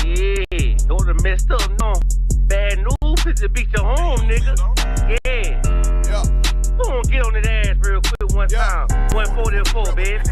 Yeah, those are messed up, no. Bad news is to beat your home, nigga. Yeah. Go on, get on that ass real quick one time. 144, bitch.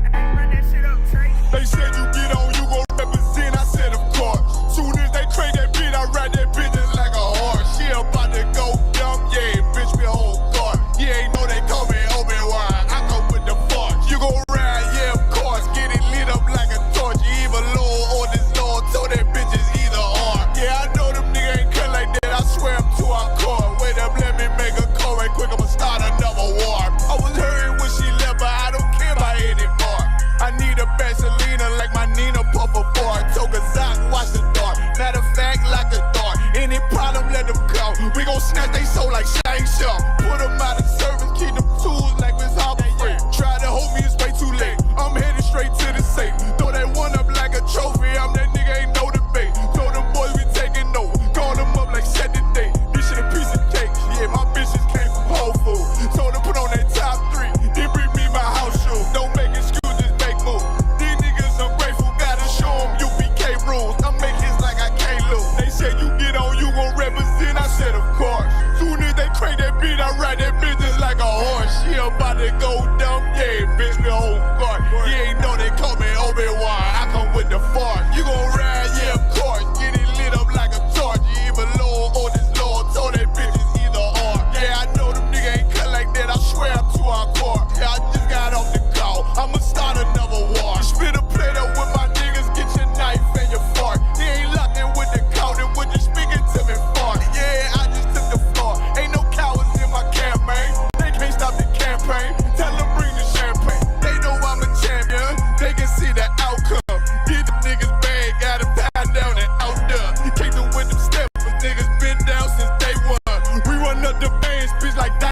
They said you get on, you gon' represent. I said, of course. Soon as they trade that bitch, I ride that bitch just like a horse. She about to go dumb, yeah, bitch, me a whole car. You ain't know they call me Obi-Wan. I come with the force. You gon' ride, yeah, of course. Get it lit up like a torch. You either low or this low. Told that bitch is either or. Yeah, I know them niggas ain't cut like that. I swear I'm too hardcore. Wait up, let me make a call right quick. I'ma start another war. I was hurting when she left, but I don't care about it anymore. I need a Vaseline like my Nina Puffer Ford. Took a Zoc, watch the dark. Matter of fact, like the dark. Any problem, let them come. We gon' snatch they soul like Shang Tsung. Put them out of service, keep them tools like Miss Hopper free. Try to hold me, it's way too late. I'm headed straight to the safe. Throw that one up like a trophy. I'm that nigga, ain't no debate. Told them boys we taking over. Call them up like set the date. This shit a piece of cake. Yeah, my bitches came from Whole Foods. Told them put on that top 3. Then bring me my house shoes. Don't make excuses, make moves. These niggas ungrateful, gotta show them UPK rules. I'm making hits like I can't lose. They said you get on, you gon' represent. I said of course. Soon as they crank that beat, I ride that bitch just like a horse. She about to go dumb, yeah, bitch, me whole car. You ain't know they call me Obi-Wan. I come with the force. You gon' ride, yeah, of course. Get it lit up like a torch. You either low or this low. Told that bitch is either or. Yeah, I know them niggas ain't cut like that. I swear I'm too hardcore. Yeah, I just got off the call. I'ma start another war. Spit a plate up with my niggas. Get your knife and your fork. They ain't locked in with the counting. When you speaking to me fart. Yeah, I just took the floor. Ain't no cowards in my campaign. They can't stop the campaign. Tell them bring the champagne. They know I'm a champion. They can see the outcome. Get the niggas bad. Got 'em tied down and out there. You can't do with them steppers. Niggas been down since day one. We run up the bands, bitch, like Dylan.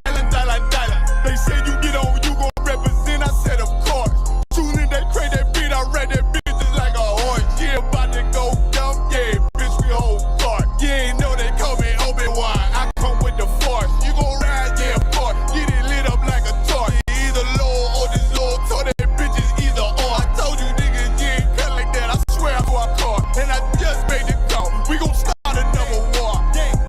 They say you get on, you gon' represent. I said, of course. Soon as they crank that beat, I ride that bitch just like a horse. Yeah, about to go dumb, yeah, bitch, we whole part. You ain't know they call me Obi-Wan. I come with the force. You gon' ride, yeah, of course. Get it lit up like a torch. You either low or this low. Told that bitch is either or. I told you niggas, you ain't cut like that. I swear I'm hardcore. And I just made it go. We gon' start another war. Yeah.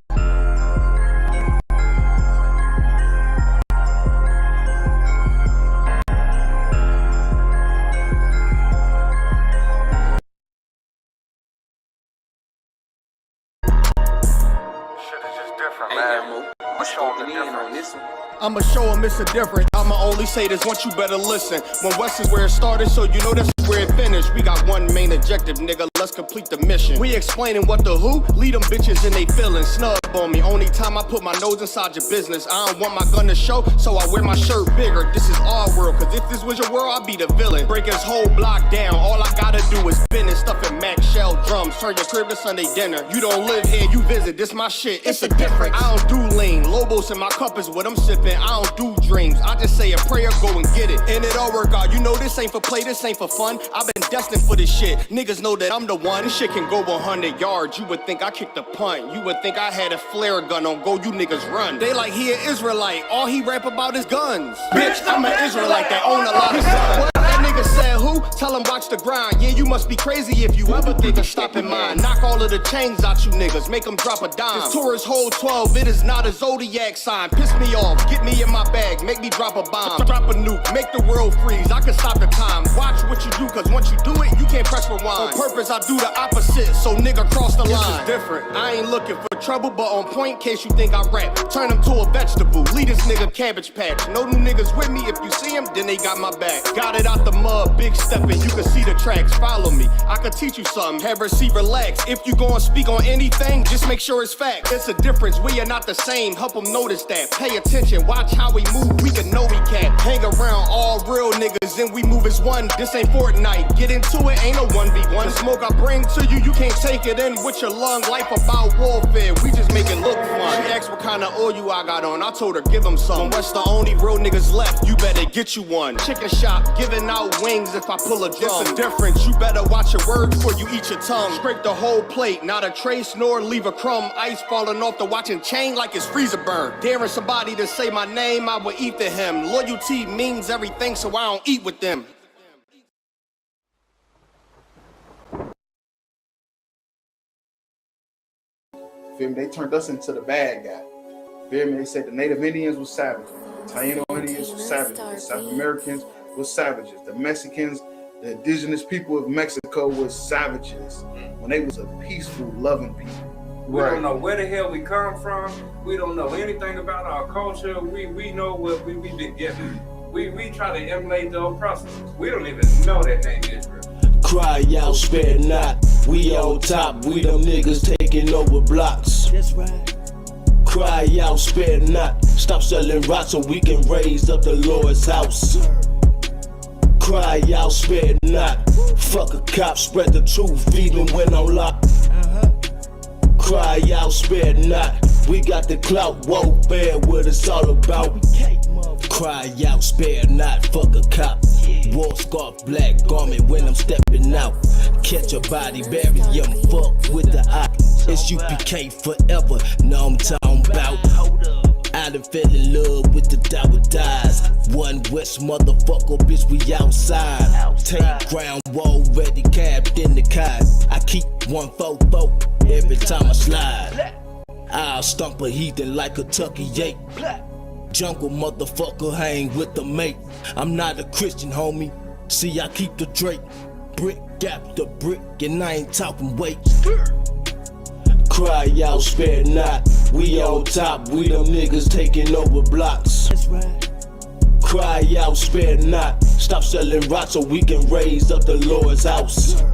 I'ma show them it's a different. I'ma only say this once, you better listen. When West is where it started, so you know that's where it finished. We got one main objective, nigga, let's complete the mission. We explaining what the who, lead them bitches in they feelings. Snub on me, only time I put my nose inside your business. I don't want my gun to show, so I wear my shirt bigger. This is our world, cause if this was your world, I'd be the villain. Break his whole block down, all I gotta do is spin and stuff in Mac shell drums. Turn your crib to Sunday dinner. You don't live here, you visit, this my shit, it's a difference. I don't do lean, Lobos in my cup is what I'm sipping. I don't do dreams, I just say a prayer, go and get it. And it all work out, you know this ain't for play, this ain't for fun. I've been destined for this shit, niggas know that I'm the one. This shit can go 100 yards, you would think I kicked a punt. You would think I had a flare gun on go, you niggas run. They like he an Israelite, all he rap about is guns. Bitch, I'm an Israelite that own a lot of guns. That nigga said who? Tell him watch the grind. Yeah, you must be crazy if you ever think of stopping mine. Knock all of the chains out you niggas, make them drop a dime. This Taurus hold 12, it is not a zodiac sign. Piss me off, get me in my bag, make me drop a bomb. Drop a nuke, make the world freeze, I can stop the time. Watch what you do, cause once you do it, you can't press rewind. On purpose, I do the opposite, so nigga cross the line. This is different, I ain't looking for trouble, but on point, case you think I rap. Turn him to a vegetable, lead this nigga cabbage patch. No new niggas with me, if you see him, then they got my back. Got it out the mud, big stepping, you can see the tracks, follow me. I could teach you something, have her see relax. If you gon' speak on anything, just make sure it's fact. It's a difference, we are not the same, help them notice that. Pay attention, watch how we move, we can know we can. Hang around all real niggas and we move as one. This ain't Fortnite, get into it, ain't no 1v1. The smoke I bring to you, you can't take it in with your lung. Life about warfare, we just make it look fun. She asked what kind of oil I got on, I told her give them some. When West the only real niggas left, you better get you one. Chicken shop, giving out wings if I pull a drum. It's a difference, you better watch your words before you eat your tongue. Scrape the whole plate, not a trace nor leave a crumb. Ice falling off the watch and chain like it's freezer burn. Daring somebody to say my name, I will eat to him. Loyalty LGBT means everything, so I don't eat with them. Feel me? They turned us into the bad guy. Feel me? They said the Native Indians were savages, the Taino Indians were savages, the South Americans were savages, the Mexicans, the indigenous people of Mexico were savages when they was a peaceful, loving people. We don't know where the hell we come from. We don't know anything about our culture. We know what we've been given. We try to emulate the oppressors. We don't even know that name Israel. Cry out, spare not. We on top, we them niggas taking over blocks. That's right. Cry out, spare not. Stop selling rocks so we can raise up the Lord's house. Cry out, spare not. Fuck a cop, spread the truth even when I'm locked. Cry out, spare not. We got the clout, warfare, what it's all about. Cry out, spare not. Fuck a cop. War scarf, black garment when I'm stepping out. Catch a body, bury him, fuck with the eye. It's UPK forever, know I'm talking about. I done fell in love with the Dow dies. One West motherfucker, bitch, we outside. Take ground, wall ready, capped in the car. I keep 144 every time I slide. I'll stomp a heathen like a Tucky Yake. Jungle motherfucker, hang with the mate. I'm not a Christian, homie. See, I keep the Drake. Brick after brick, and I ain't talking weight. Cry out, spare not. We on top, we them niggas taking over blocks. That's right. Cry out, spare not. Stop selling rocks so we can raise up the Lord's house.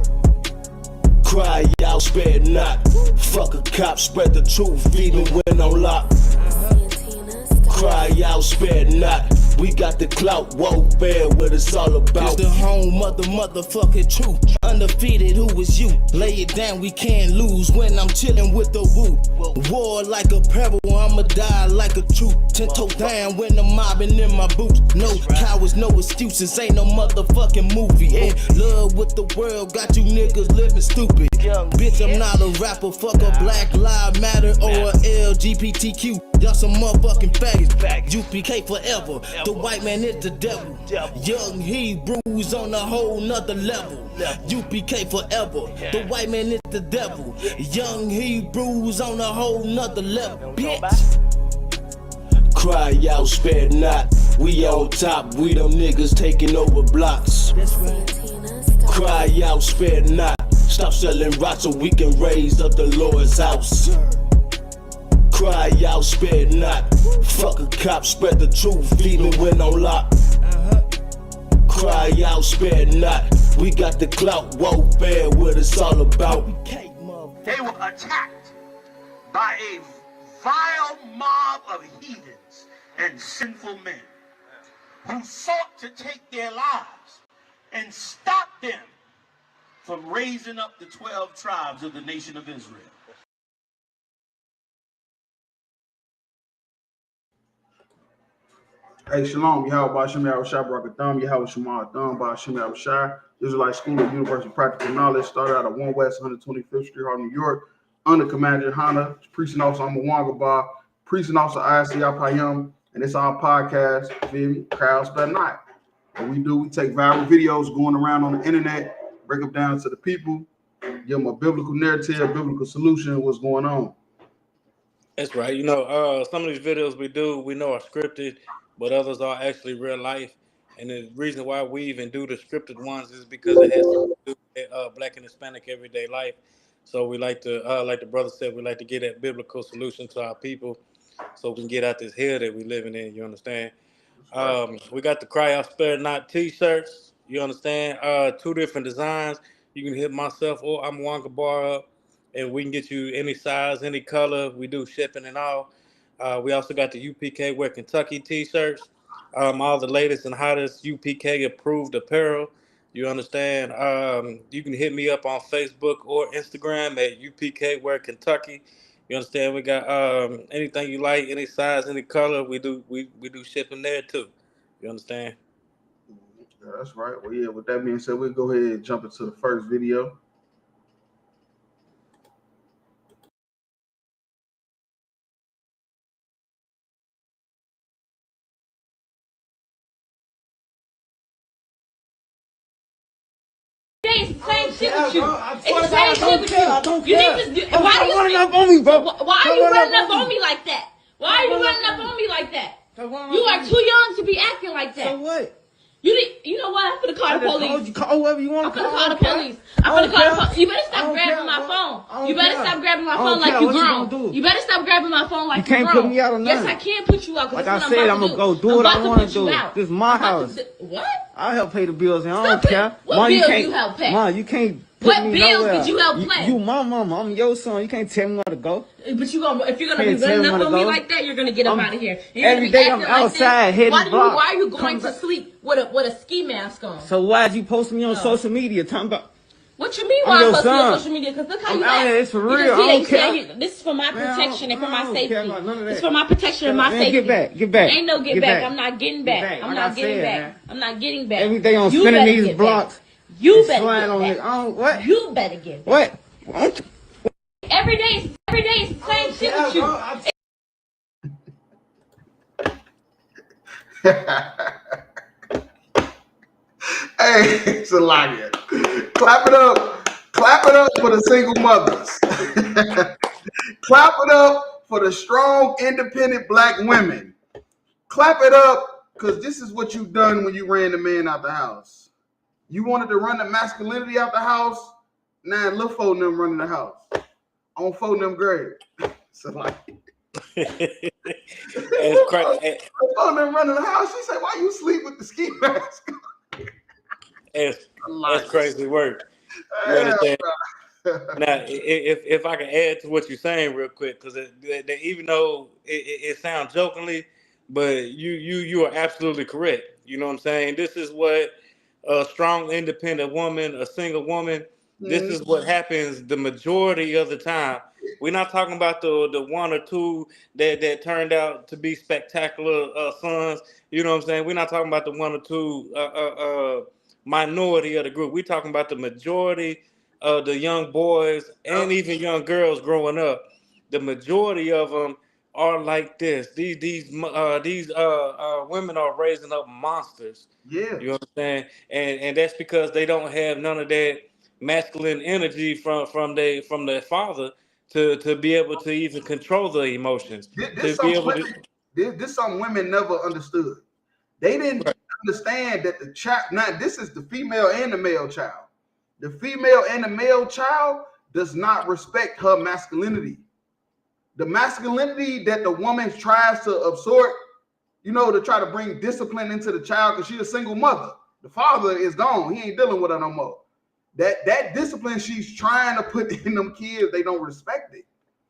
Cry out, spare not. Fuck a cop, spread the truth even when I'm locked. Cry out, spare not. We got the clout, warfare, what it's all about. It's the home of the motherfucking truth. Undefeated, who is you? Lay it down, we can't lose when I'm chilling with the woo. War like a peril, I'ma die like a truth. 10 toes down when I'm mobbing in my boots. No cowards, no excuses, ain't no motherfucking movie. In love with the world, got you niggas living stupid. Bitch, I'm not a rapper, fuck a Black Lives Matter or a LGBTQ. Y'all some motherfucking faggots. UPK forever. The white man is the devil. Young Hebrews on a whole nother level. UPK forever. The white man is the devil. Young Hebrews on a whole nother level. Bitch. Cry out, spare not. We on top, we them niggas taking over blocks. Cry out, spare not. Stop selling rocks so we can raise up the Lord's house. Cry out, spare not. Fuck a cop, spread the truth even when I'm locked. Cry out, spare not. We got the clout, warfare, what it's all about. They were attacked by a vile mob of heathens and sinful men who sought to take their lives and stop them from raising up the 12 tribes of the nation of Israel. Hey, Shalom, Yahweh Bashim Yahweh Shai Barakatham, Yahweh Shema Adam Bashim Yahweh Shai. Israelite School of Universal Practical Knowledge started out at 1 West 125th Street, Harlem, New York, under Commander Hana, Preaching Officer Amawanga Bar, Preaching Officer ISC Apayam, and it's our podcast, feel me? Crowds Better Not. What we do, we take viral videos going around on the internet, break them down to the people, give them a biblical narrative, biblical solution, what's going on. That's right. You know, some of these videos we do, we know are scripted, but others are actually real life. And the reason why we even do the scripted ones is because it has to do with Black and Hispanic everyday life. So we like to, like the brother said, we like to get that biblical solution to our people so we can get out this hell that we living in, you understand? We got the Cry Out Spare Not t-shirts, you understand? 2 different designs. You can hit myself or I'm Wonka Bar up, and we can get you any size, any color. We do shipping and all. We also got the UPK Wear Kentucky t-shirts, all the latest and hottest UPK approved apparel. You understand? You can hit me up on Facebook or Instagram at UPK Wear Kentucky. You understand? We got anything you like, any size, any color. We do shipping there too. You understand? Yeah, that's right. Well, yeah, with that being said, we'll go ahead and jump into the first video. day it's the same shit with you. It's the same shit with you. I don't care. Why are you running up on me, bro? Why are you running up on me like that? Why are you running up on me like that? You are too young to be acting like that. So what? You know what? I'm finna call the police. Call whoever you want I'm to finna call. call the police. I'm finna call the police. You better stop grabbing my phone. You better stop grabbing my phone like you grown. You better stop grabbing my phone like you grown. You can't put me out or nothing. Yes, I can put you out. Like I said, I'm gonna go do what I want to do. This is my house. What? I'll help pay the bills, and I don't care. What bills you help pay? Mom, you can't. What bills did you help pay? You my mama. I'm your son. You can't tell me where to go. But if you're gonna be running up on me like that, you're gonna get up out of here. Every day I'm outside hitting blocks. Why are you going to sleep with a ski mask on? So why did you post me on social media? Talking about. What you mean why I'm posting on social media? Because look how you act. It's for real. I don't care. This is for my protection and for my safety. This is for my protection and my safety. Get back. Get back. Ain't no get back. I'm not getting back. I'm not getting back. I'm not getting back. Every day I'm spinning these blocks. You better get back. What? You better get back. What? Every day it's the same shit with you. Hey, Salaya. Clap it up for the single mothers. Clap it up for the strong, independent black women. Clap it up, because this is what you've done when you ran the man out the house. You wanted to run the masculinity out the house. Now look for them running the house. On phone them grave. Salaya. It's crazy. On them running the house. She said, "Why you sleep with the ski mask?" It's crazy work. You understand? Now, if I can add to what you're saying real quick, because even though it sounds jokingly, but you are absolutely correct. You know what I'm saying? This is what a strong, independent woman, a single woman, this is what happens the majority of the time. We're not talking about the one or two that turned out to be spectacular sons. You know what I'm saying? We're not talking about the one or two minority of the group. We're talking about the majority of the young boys and even young girls growing up. The majority of them are like this. These women are raising up monsters. Yeah, you understand, and that's because they don't have none of that masculine energy from their father to be able to even control the emotions. This some women never understood. They didn't understand that the child. Now this is the female and the male child. The female and the male child does not respect her masculinity. The masculinity that the woman tries to absorb, to try to bring discipline into the child, because she's a single mother. The father is gone. He ain't dealing with her no more. That discipline she's trying to put in them kids, they don't respect it.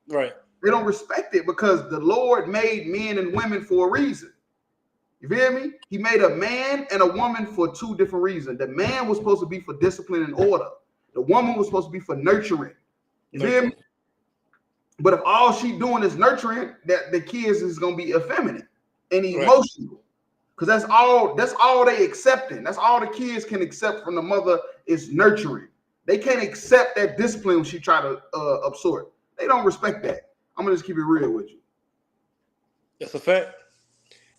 Right. They don't respect it because the Lord made men and women for a reason. You feel me? He made a man and a woman for two different reasons. The man was supposed to be for discipline and order. The woman was supposed to be for nurturing. You feel me? But if all she doing is nurturing, that the kids is gonna be effeminate and emotional. Because that's all they accepting. That's all the kids can accept from the mother is nurturing. They can't accept that discipline when she try to absorb. They don't respect that. I'm gonna just keep it real with you. It's a fact.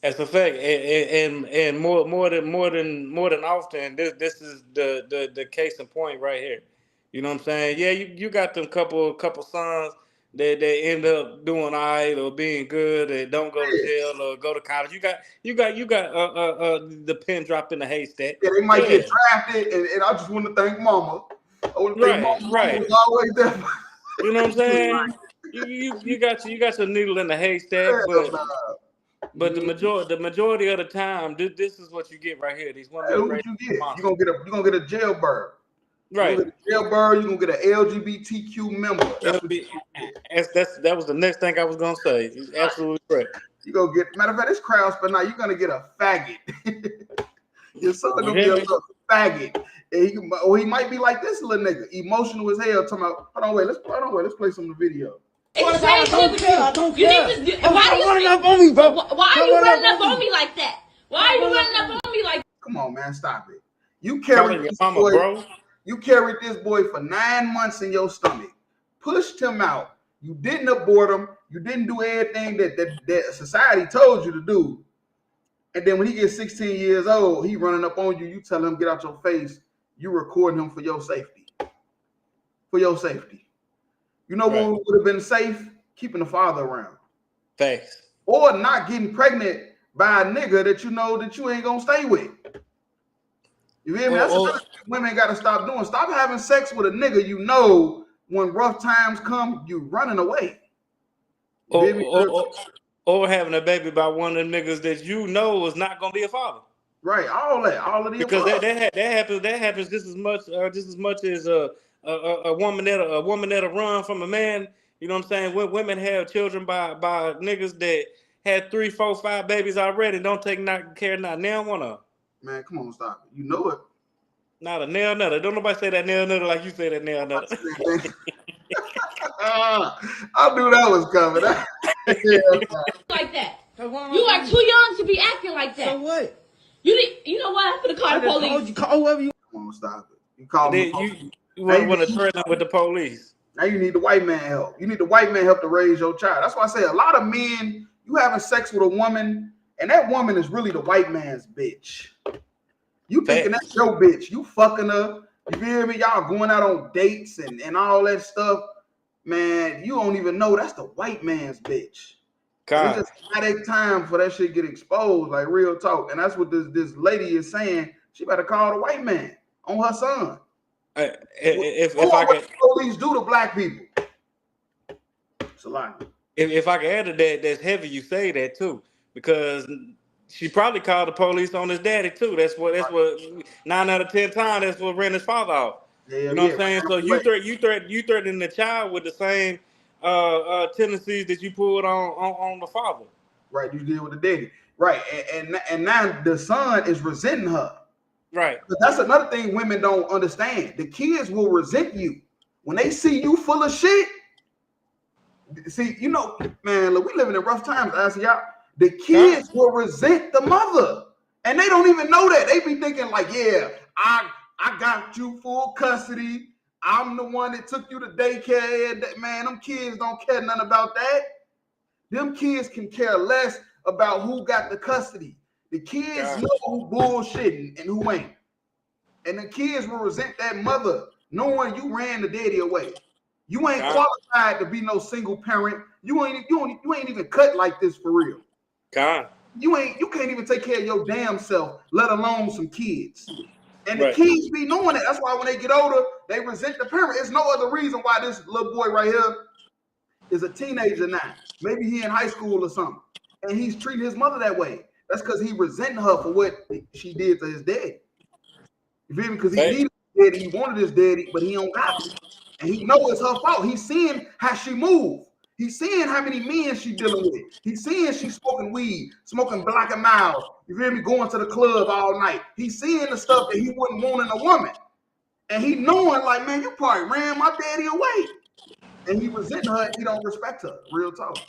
That's a fact, and more than often, this is the case in point right here. You know what I'm saying? Yeah, you got them couple sons that end up doing all right or being good and don't go to jail or go to college. You got the pin dropped in the haystack. Yeah, they might get drafted, and I just want to thank Mama. I want to thank Mama. Mama was always there. You know what I'm saying? You got your needle in the haystack, but the majority of the time, this is what you get right here. These women. Hey, what you get? You're gonna get a jailbird. Right. Jailbird. You're gonna get an LGBTQ member. That was the next thing I was gonna say. He's absolutely correct. You gonna get, matter of fact, this crowd, but now you're gonna get a faggot. Your son gonna be a little faggot. And he might be like this little nigga, emotional as hell. Talking about, hold on, wait, let's play some of the video. It's the same shit with you. I don't care. Why are you running up on me, bro? Why are you running up on me like that? Why are you running up on me like that? Come on, man, stop it. You carried this mama, boy, bro. You carried this boy for 9 months in your stomach, pushed him out. You didn't abort him. You didn't do everything that society told you to do. And then when he gets 16 years old, he running up on you. You tell him, get out your face. you recording him for your safety. For your safety. You know Right. what would have been safe? Keeping the father around. Facts. Or not getting pregnant by a nigga that you know that you ain't gonna stay with. You feel me? That's another thing women gotta stop doing. Stop having sex with a nigga you know when rough times come, you running away. You feel me? Or having a baby by one of them niggas that you know is not gonna be a father. Right, all of the Because above. that happens just as much as a woman that'll run from a man. You know what I'm saying? When women have children by niggas that had 3, 4, 5 babies already, don't take care of not now one of them. Man, come on, stop it. You know it. Not a nail nutter. Don't nobody say that nail nutter like you say that nail nutter. I knew that was coming. Like that. You are too young to be acting like that. So what? You know what? I'm finna call the police. Call whoever you. Come on, stop it. You call me. You want to threaten with the police. Now you need the white man help. You need the white man help to raise your child. That's why I say a lot of men, you having sex with a woman, and that woman is really the white man's bitch. You thinking that's your bitch. You fucking her. You feel me? Y'all going out on dates and all that stuff. Man, you don't even know that's the white man's bitch. It's just not that time for that shit get exposed, like real talk. And that's what this lady is saying. She better call the white man on her son. If I what could, the police do to black people. It's a lot. If I could add to that, that's heavy. You say that too, because she probably called the police on his daddy too. That's what 9 out of 10 times. That's what ran his father off. You know what I'm saying? So you threatening the child with the same tendencies that you pulled on the father. Right, you deal with the daddy. Right, and now the son is resenting her. Right. But that's another thing women don't understand. The kids will resent you when they see you full of shit. See, you know, man, look, we living in rough times. I see y'all. The kids will resent the mother, and they don't even know that. They be thinking like, yeah, I got you full custody. I'm the one that took you to daycare. Man, them kids don't care nothing about that. Them kids can care less about who got the custody. The kids know who bullshitting and who ain't. And the kids will resent that mother knowing you ran the daddy away. You ain't qualified to be no single parent. You ain't even cut like this for real. You can't even take care of your damn self, let alone some kids. And the kids be knowing it. That's why when they get older, they resent the parent. There's no other reason why this little boy right here is a teenager now. Maybe he in high school or something. And he's treating his mother that way. That's because he resenting her for what she did to his daddy. You feel me? Because he needed his daddy, he wanted his daddy, but he don't got it. And he knows it's her fault. He's seeing how she move. He's seeing how many men she dealing with. He's seeing she smoking weed, smoking Black and Mild. You feel me? Going to the club all night. He's seeing the stuff that he wouldn't want in a woman. And he knowing like, man, you probably ran my daddy away. And he resenting her and he don't respect her. Real talk.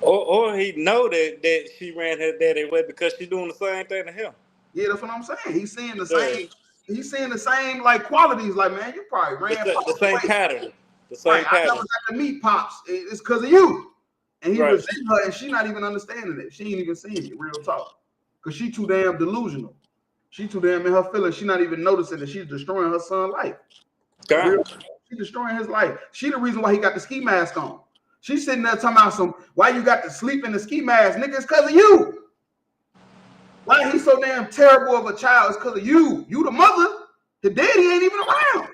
Or he know that she ran her daddy away because she doing the same thing to him. Yeah, that's what I'm saying. He's seeing the same. He's seeing the same like qualities. Like, man, you probably ran the same pattern. The same pattern. I never got to meet Pops. It's because of you. And he resenting her, and she not even understanding it. She ain't even seeing it. Real talk. Because she too damn delusional. She too damn in her feelings. She not even noticing that she's destroying her son's life. She's destroying his life. She the reason why he got the ski mask on. She's sitting there talking about why you got to sleep in the ski mask, nigga. It's because of you. Why he's so damn terrible of a child? It's because of you. You the mother. The daddy ain't even around.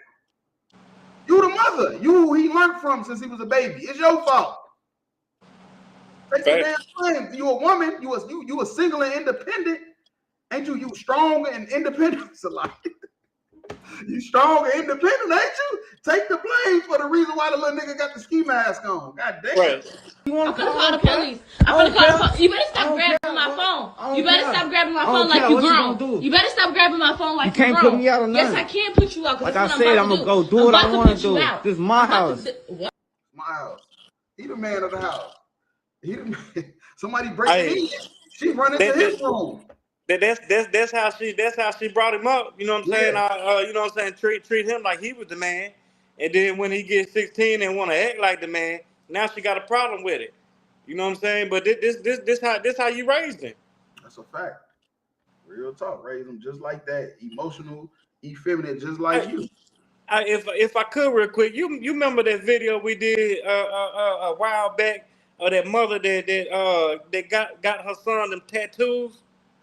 You the mother. You who he learned from since he was a baby. It's your fault. Take the damn thing. You a woman. You a single and independent. Ain't you? You strong and independent. It's a lot. You strong and independent, ain't you? Take the blame for the reason why the little nigga got the ski mask on. God damn. I'm gonna call the police. I'm gonna call the police. You better stop grabbing my phone. You better stop grabbing my phone like you grown. You better stop grabbing my phone like you grown. You can't put me out or nothing. Yes, I can put you out. Like I said, I'm gonna go do what I want to do. This is my house. My house. He the man of the house. He the man. Somebody breaking in. She running to his room. That's how she brought him up. You know what I'm saying? You know what I'm saying? Treat him like he was the man. And then when he gets 16 and want to act like the man, now she got a problem with it. You know what I'm saying? But this how you raised him. That's a fact. Real talk. Raise them just like that. Emotional, effeminate, just like you. If I could real quick, you remember that video we did a while back of that mother that got her son them tattoos?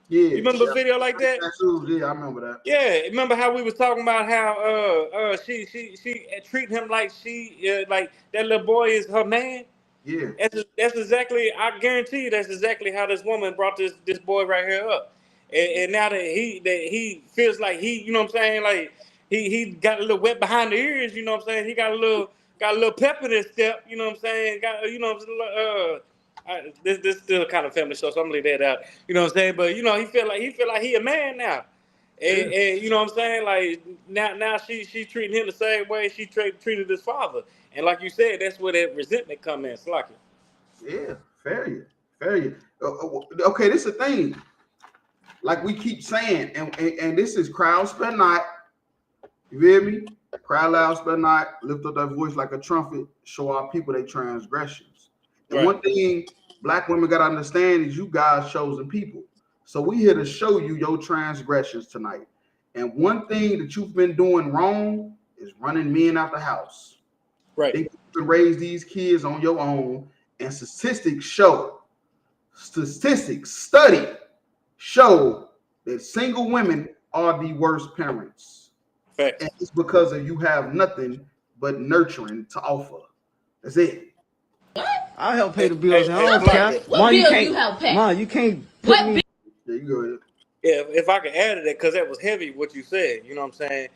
Yeah. You remember a video like that? Tattoos, yeah, I remember that. Yeah, remember how we was talking about how she treating him like like that little boy is her man? Yeah. That's exactly, I guarantee you that's exactly how this woman brought this boy right here up. And now that he feels like you know what I'm saying, like he got a little wet behind the ears, you know what I'm saying? He got a little pep in his step, you know what I'm saying? Got, you know, this still kind of family show, so I'm gonna leave that out. You know what I'm saying? But you know, he feel like he a man now. And you know what I'm saying? Like now she treating him the same way she treated his father. And like you said, that's where that resentment come in. Slocky. Yeah, fair. Okay, this is the thing. Like we keep saying, and this is crowd spare not. You hear me? Cry loud, spare not. Lift up that voice like a trumpet. Show our people their transgressions. And right. One thing black women got to understand is you guys chosen people. So we here to show you your transgressions tonight. And one thing that you've been doing wrong is running men out the house. Right. You can raise these kids on your own. And statistics study show that single women are the worst parents. Fact. And it's because of you have nothing but nurturing to offer. That's it. I'll help pay the bills. I don't care. What bill you help pay? Mom, you can't put me. Yeah, you go ahead. Yeah, if I could add to that, because that was heavy what you said, you know what I'm saying?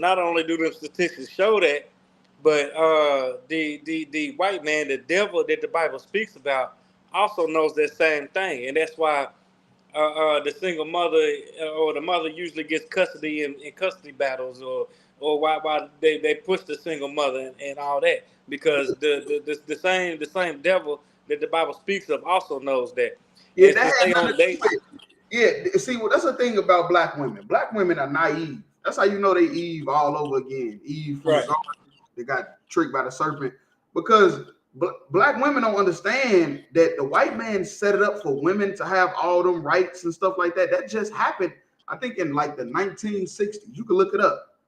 Not only do the statistics show that, but the white man, the devil that the Bible speaks about, also knows that same thing. And that's why the single mother or the mother usually gets custody in custody battles, or why they push the single mother and all that, because the same devil that the Bible speaks of also knows that. Yeah, see, well, that's the thing about black women. Black women are naive. That's how you know they Eve all over again. Eve from the garden, they got tricked by the serpent, because black women don't understand that the white man set it up for women to have all them rights and stuff like that. That just happened, I think, in like the 1960s. You can look it up.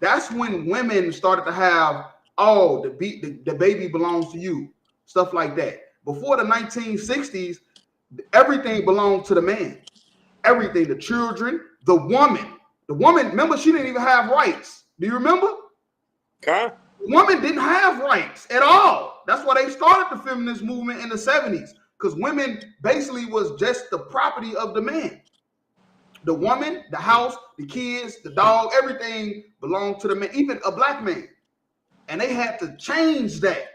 That's when women started to have, the baby belongs to you, stuff like that. Before the 1960s, everything belonged to the man. Everything, the children, the woman. The woman, remember, she didn't even have rights. Do you remember? Okay. The woman didn't have rights at all. That's why they started the feminist movement in the 70s, because women basically was just the property of the man. The woman, the house, the kids, the dog, everything belonged to the man, even a black man. And they had to change that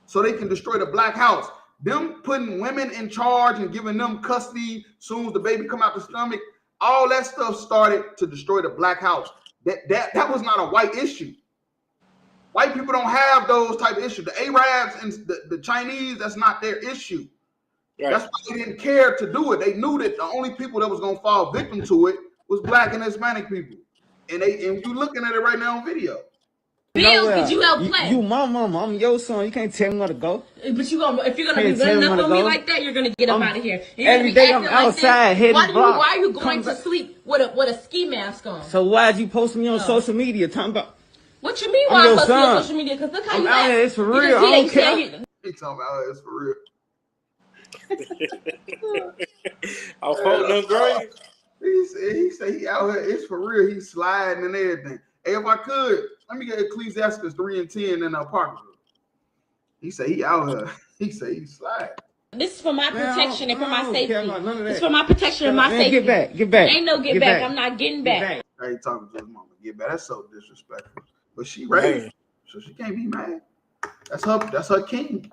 so they can destroy the black house. Them putting women in charge and giving them custody as soon as the baby come out the stomach, all that stuff started to destroy the black house. That was not a white issue. White people don't have those type of issues. The Arabs and the Chinese, that's not their issue. Right. That's why they didn't care to do it. They knew that the only people that was gonna fall victim to it was black and Hispanic people. And you looking at it right now on video. Bills, did you help play? You my mama, I'm your son. You can't tell me where to go. But if you're gonna be running up on me like that, you're gonna get up out of here. Every day I'm outside heading block. Why are you going to sleep with a ski mask on? So why'd you post me on social media talking about? What you mean why I'm posting on social media? Because look how you out here, it's for real. I don't care. He talking about it's for real. I'll fold them grave. He said he out here, it's for real. He's sliding and everything. Hey, if I could, let me get Ecclesiastes 3:10 in the apartment. He said he out here. He said he slide. This is for my protection and for my safety. It's for my protection and my safety. Get back. Ain't no get back. I'm not getting back. I ain't talking to his mama. Get back. That's so disrespectful. But she raised, so she can't be mad. That's her king.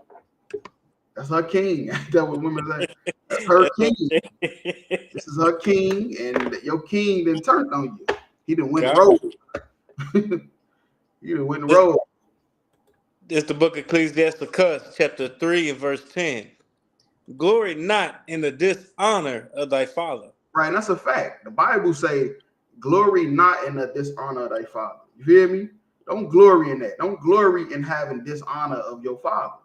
That's her king. That's what women say. That's her king. This is her king, and your king then turned on you. He didn't win the road. He didn't win the road. It's the book of Ecclesiastes, chapter 3 and verse 10. Glory not in the dishonor of thy father. Right, that's a fact. The Bible say, glory not in the dishonor of thy father. You hear me? Don't glory in that. Don't glory in having dishonor of your father.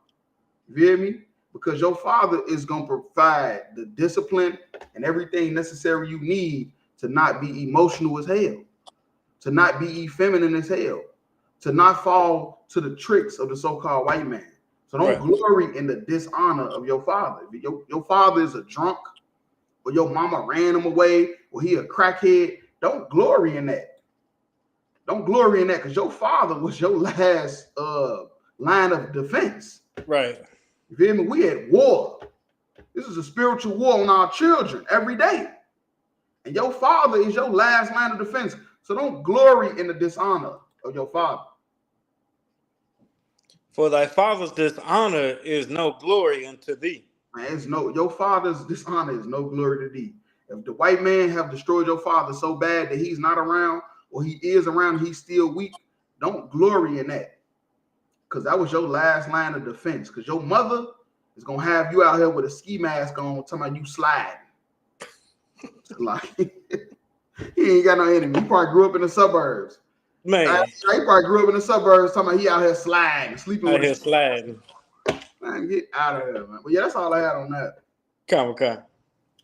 You hear me? because your father is going to provide the discipline and everything necessary you need to not be emotional as hell, to not be effeminate as hell, to not fall to the tricks of the so-called white man. So don't glory in the dishonor of your father. If your father is a drunk, or your mama ran him away, or he a crackhead, don't glory in that. Don't glory in that, because your father was your last line of defense. Right. You feel me? We at war. This is a spiritual war on our children every day. And your father is your last line of defense. So don't glory in the dishonor of your father. For thy father's dishonor is no glory unto thee. Man, your father's dishonor is no glory to thee. If the white man have destroyed your father so bad that he's not around, or he is around, he's still weak, don't glory in that. Because that was your last line of defense. Because your mother is going to have you out here with a ski mask on, talking about you sliding. Like, he ain't got no enemy. He probably grew up in the suburbs. Man. He probably grew up in the suburbs talking about he out here sliding, sleeping out with here sliding. Man, get out of here, man. But yeah, that's all I had on that. Come. All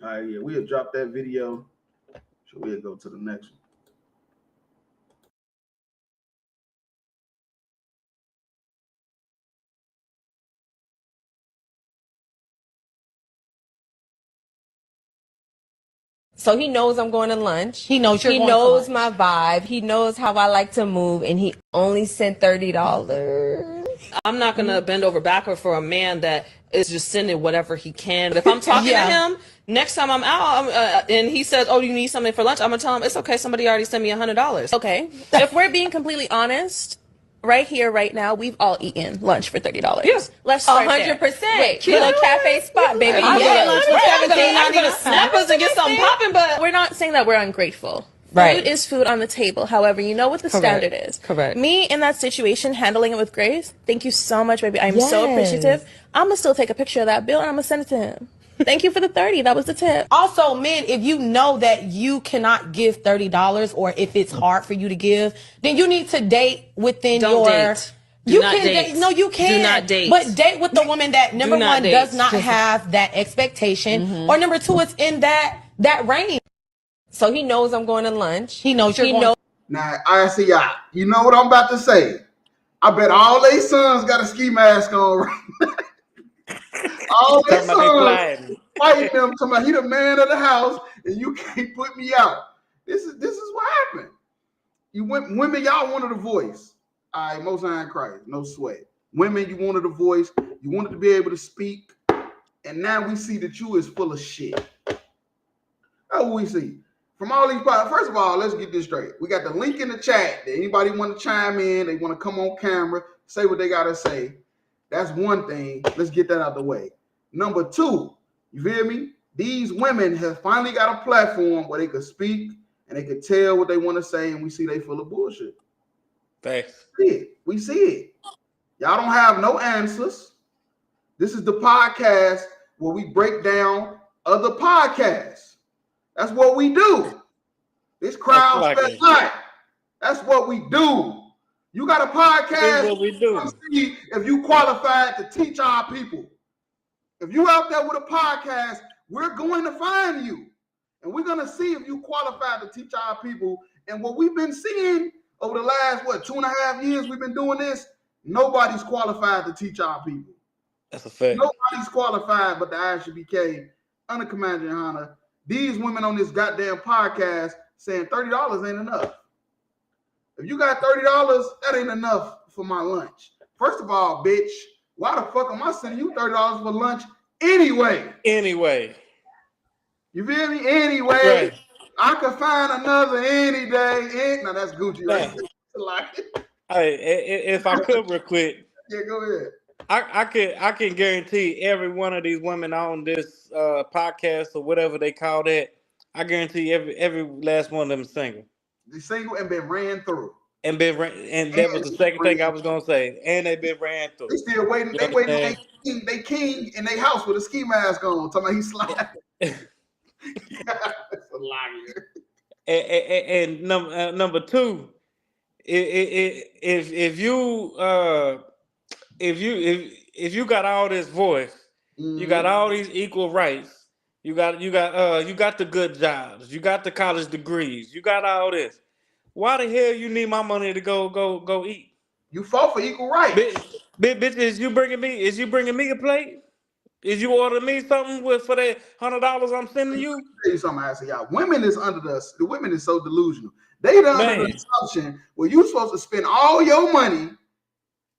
right, yeah, we'll drop that video. So we'll go to the next one. So he knows I'm going to lunch. He knows you're going to lunch. He knows my vibe. He knows how I like to move, and he only sent $30. I'm not gonna bend over backward for a man that is just sending whatever he can. If I'm talking to him next time I'm out, and he says, "Oh, you need something for lunch," I'm gonna tell him it's okay. Somebody already sent me $100. Okay. If we're being completely honest, right here, right now, we've all eaten lunch for $30. Yeah. Let's start 100%. Kilo Cafe spot, baby. I get lunch for $17. I'm gonna snap us and get something popping, but we're not saying that we're ungrateful. Right. Food is food on the table. However, you know what the standard is. Correct. Me in that situation, handling it with grace. Thank you so much, baby. I'm so appreciative. I'm gonna still take a picture of that bill and I'm gonna send it to him. Thank you for the 30. That was the tip. Also, men, if you know that you cannot give $30, or if it's hard for you to give, then you need to date within Don't date. You can date. No, you can. Do not date. But date with the woman that number one does not have that expectation, or number two, it's in that range. So he knows I'm going to lunch. He knows you're going. Now, I see y'all. You know what I'm about to say? I bet all they sons got a ski mask on. Right? All their sons fighting them. Talking about he the man of the house, and you can't put me out. This is what happened. You women, y'all wanted a voice. All right, Most High in Christ, no sweat. Women, you wanted a voice. You wanted to be able to speak, and now we see that you is full of shit. That's what we see. From all these parts, first of all, let's get this straight. We got the link in the chat. Anybody want to chime in? They want to come on camera, say what they got to say. That's one thing. Let's get that out the way. Number two, you feel me? These women have finally got a platform where they could speak and they could tell what they want to say, and we see they full of bullshit. Thanks. We see it. Y'all don't have no answers. This is the podcast where we break down other podcasts. That's what we do. This crowd fed light. That's what we do. You got a podcast. That's what we do. See if you qualified to teach our people. If you out there with a podcast, we're going to find you. And we're going to see if you qualified to teach our people. And what we've been seeing over the last, 2.5 years we've been doing this, nobody's qualified to teach our people. That's a fact. Nobody's qualified but the ISBK under Commander Johanna. These women on this goddamn podcast saying $30 ain't enough. If you got $30, that ain't enough for my lunch. First of all, bitch, why the fuck am I sending you $30 for lunch anyway? You feel me? Anyway, right. I could find another any day. Now that's Gucci, right? Hey, if I could real quick. Yeah, go ahead. I can guarantee every one of these women on this podcast or whatever they call that, I guarantee every last one of them is single. They're single and been ran through. And that was the second thing I was gonna say. And they've been ran through. They still waiting. They waiting. They king in their house with a ski mask on. Talking about he's sliding. That's a liar. And number two, if you got all this voice You got all these equal rights. You got the good jobs. You got the college degrees. You got all this. Why the hell you need my money to go eat? You fought for equal rights. Bitch, is you bringing me a plate? Is you ordering me something for that $100 I'm sending you? Let me tell you something, I say, y'all. Women is under the women is so delusional. They done under the assumption where you supposed to spend all your money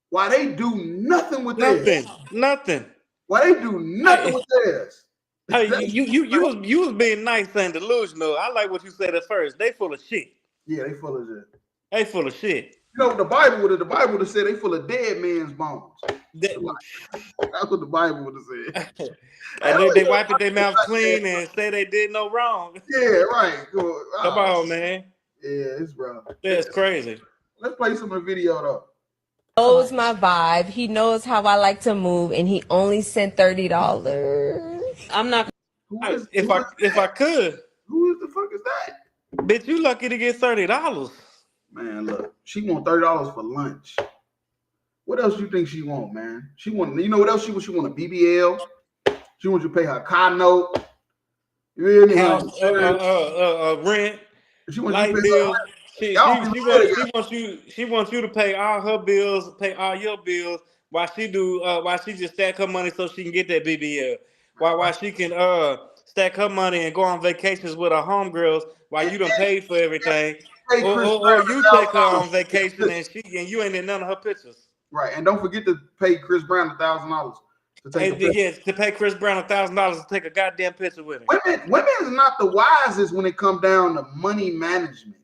while they do nothing with theirs. Nothing. Why they do nothing with theirs. Hey, you was being nice and delusional. I like what you said at first. They full of shit. Yeah, they full of shit. They full of shit. You know, the Bible would have said they full of dead man's bones. That's what the Bible would have said. And they wipe their mouth clean and say they did no wrong. Yeah, right. Cool. Come on, man. Yeah, it's rough. That's crazy. Let's play some of the video though. Knows my vibe. He knows how I like to move, and he only sent $30. I'm not. If I could. Who the fuck is that? Bitch, you lucky to get $30. Man, look, she want $30 for lunch. What else you think she want, man? She want, you know what else she want? She want a BBL. She wants you to pay her car note. You hear me? House, rent, she wants light you to pay bills. She She wants you to pay all her bills, pay all your bills, while she just stack her money so she can get that BBL. While she can stack her money and go on vacations with her homegirls while you done paid for everything. Or you take her on vacation and you ain't in none of her pictures. Right, and don't forget to pay Chris Brown $1,000 to take a picture. Yes, to pay Chris Brown $1,000 to take a goddamn picture with him. Women is not the wisest when it comes down to money management.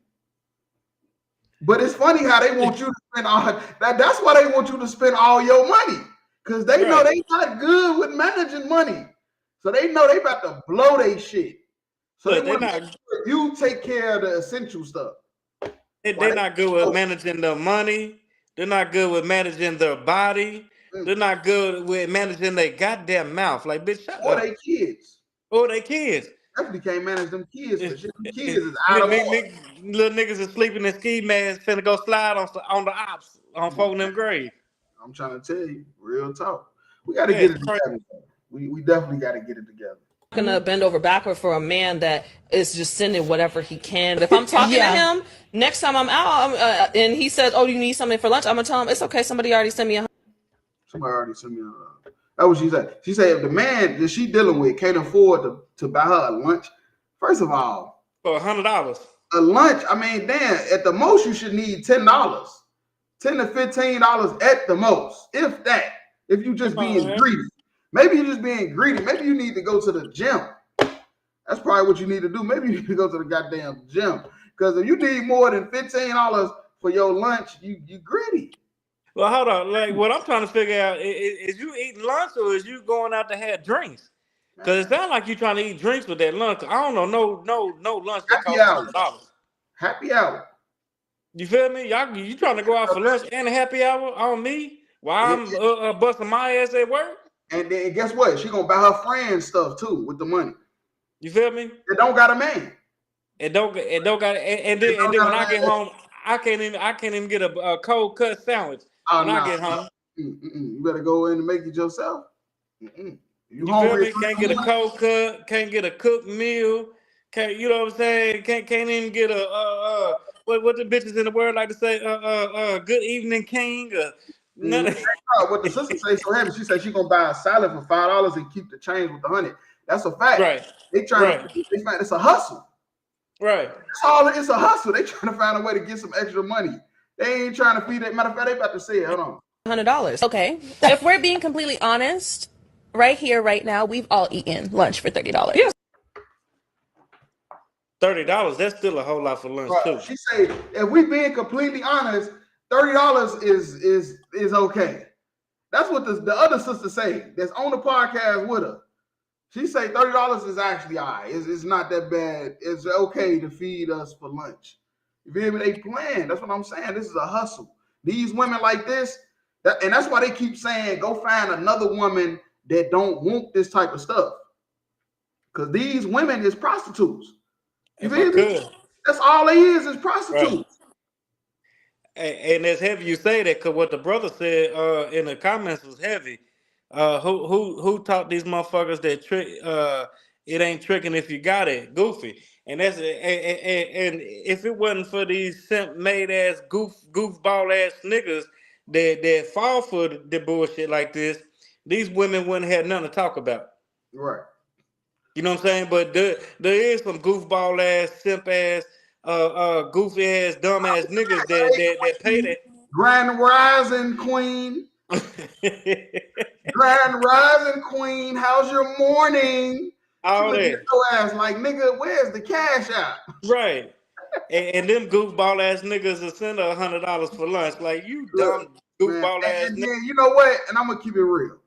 But it's funny how they want you to spend all that's why they want you to spend all your money. Because they know they not good with managing money. So they know they about to blow their shit. So they want to you take care of the essential stuff. They're not good with managing their money. They're not good with managing their body. They're not good with managing their goddamn mouth. Like, bitch, shut up. Or they kids. Or they kids. Definitely can't manage them kids. For shit. Them kids is out of order. Little niggas is sleeping in ski masks, finna go slide on the ops on folding them grave. I'm trying to tell you, real talk. We got to get it together. We definitely got to get it together. Gonna bend over backward for a man that is just sending whatever he can. If I'm talking to him, next time I'm out and he says, "Oh, you need something for lunch?" I'm gonna tell him it's okay. Somebody already sent me Somebody already sent me That's what she said. She said if the man that she dealing with can't afford to buy her a lunch, first of all, for $100 a lunch. I mean, damn, at the most you should need $10, $10 to $15 at the most, if that. If you just being greedy. Maybe you're just being greedy. Maybe you need to go to the gym. That's probably what you need to do. Maybe you need to go to the goddamn gym. Because if you need more than $15 for your lunch, you greedy. Well, hold on. Like, what I'm trying to figure out is you eating lunch or is you going out to have drinks? Because it sounds like you trying to eat drinks with that lunch. I don't know. No lunch that costs $100. Happy hour. You feel me? You trying to go out for lunch and a happy hour on me while I'm busting my ass at work? And then guess what? She gonna buy her friends stuff too with the money. You feel me? It don't got a man. And then when I get home, I can't even get a cold cut sandwich when I get home. You better go in and make it yourself. You hungry? Feel me? Can't get a cold cut. Can't get a cooked meal. Can't, you know what I'm saying? Can't even get a what the bitches in the world like to say? Good evening, king. What the sister say so heavy? She said she gonna buy a salad for $5 and keep the change with the $100. That's a fact. Right. They trying to. It's a hustle. Right. It's a hustle. They trying to find a way to get some extra money. They ain't trying to feed it. Matter of fact, they about to say it. Hold on. $100. Okay. If we're being completely honest, right here, right now, we've all eaten lunch for $30. Yes. $30. That's still a whole lot for lunch too. She say, if we being completely honest, $30 is okay. That's what the other sister say. That's on the podcast with her. She say $30 is actually all right. It's not that bad. It's okay to feed us for lunch. You feel me? They plan. That's what I'm saying. This is a hustle. These women like this, and that's why they keep saying, go find another woman that don't want this type of stuff. Because these women is prostitutes. You feel me? That's all they is prostitutes. Right. And it's heavy you say that because what the brother said in the comments was heavy. Who taught these motherfuckers that trick? It ain't tricking if you got it, Goofy. And and if it wasn't for these simp made ass goofball ass niggas that fall for the bullshit like this, these women wouldn't have nothing to talk about. Right. You know what I'm saying? But there is some goofball ass, simp ass, goofy ass, dumb ass niggas that pay that. Grand Rising Queen. Grand Rising Queen. How's your morning? All that. Your ass like, nigga, where's the cash out? Right. And them goofball ass niggas will send her $100 for lunch. Like, you dumb goofball ass nigga. You know what? And I'm gonna keep it real.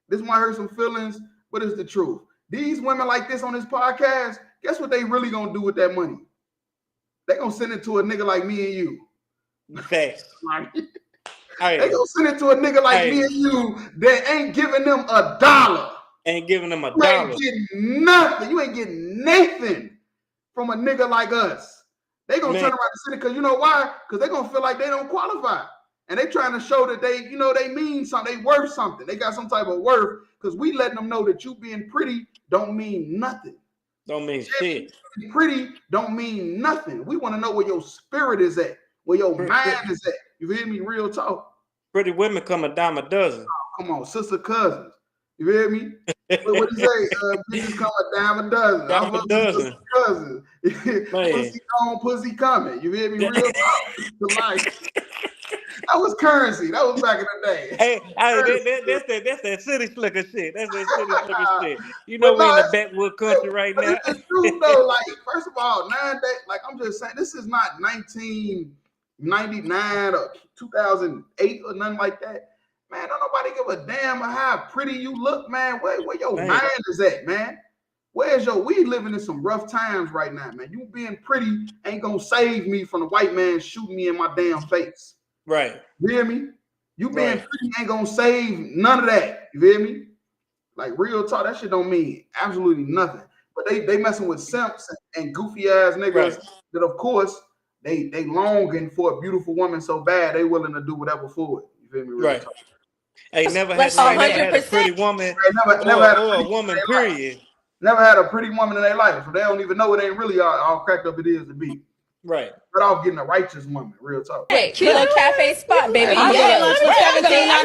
This might hurt some feelings, but it's the truth. These women like this on this podcast, guess what they really gonna do with that money? They gonna send it to a nigga like me and you. Facts. They gonna send it to a nigga like me and you that ain't giving them $1. Ain't giving them $1. You ain't getting nothing. You ain't getting nothing from a nigga like us. They gonna turn around and send it because you know why? Because they gonna feel like they don't qualify. And they trying to show that they, you know, they mean something, they worth something. They got some type of worth because we letting them know that you being pretty don't mean nothing. Don't mean shit. Pretty don't mean nothing. We want to know where your spirit is at, where your mind is at. You hear me? Real talk. Pretty women come a dime a dozen. Oh, come on, sister cousins. You hear me? What do you say? Bitches come a dime a dozen. Dime a dozen. Cousins. Pussy on, pussy coming. You hear me? Real talk. That was currency. That was back in the day. Hey, that's that city slicker shit. That's that city slicker shit. You know we're in the backwood country right now. It's true though. Like, first of all, nowadays, like I'm just saying, this is not 1999 or 2008 or nothing like that. Man, don't nobody give a damn how pretty you look, man. Where your mind is at, man? Where's we living in some rough times right now, man. You being pretty ain't gonna save me from the white man shooting me in my damn face. Right. You hear me? You being pretty ain't gonna save none of that. You hear me? Like real talk, that shit don't mean absolutely nothing. But they messing with simps and goofy ass niggas that of course they longing for a beautiful woman so bad they willing to do whatever for it. You feel me? Real talk. Hey, never had a pretty woman never had a woman, period. Never had a pretty woman in their life, so they don't even know it ain't really all cracked up it is to be. Right. But off getting a righteous woman, real talk. Hey, cute little cafe spot, baby. I'm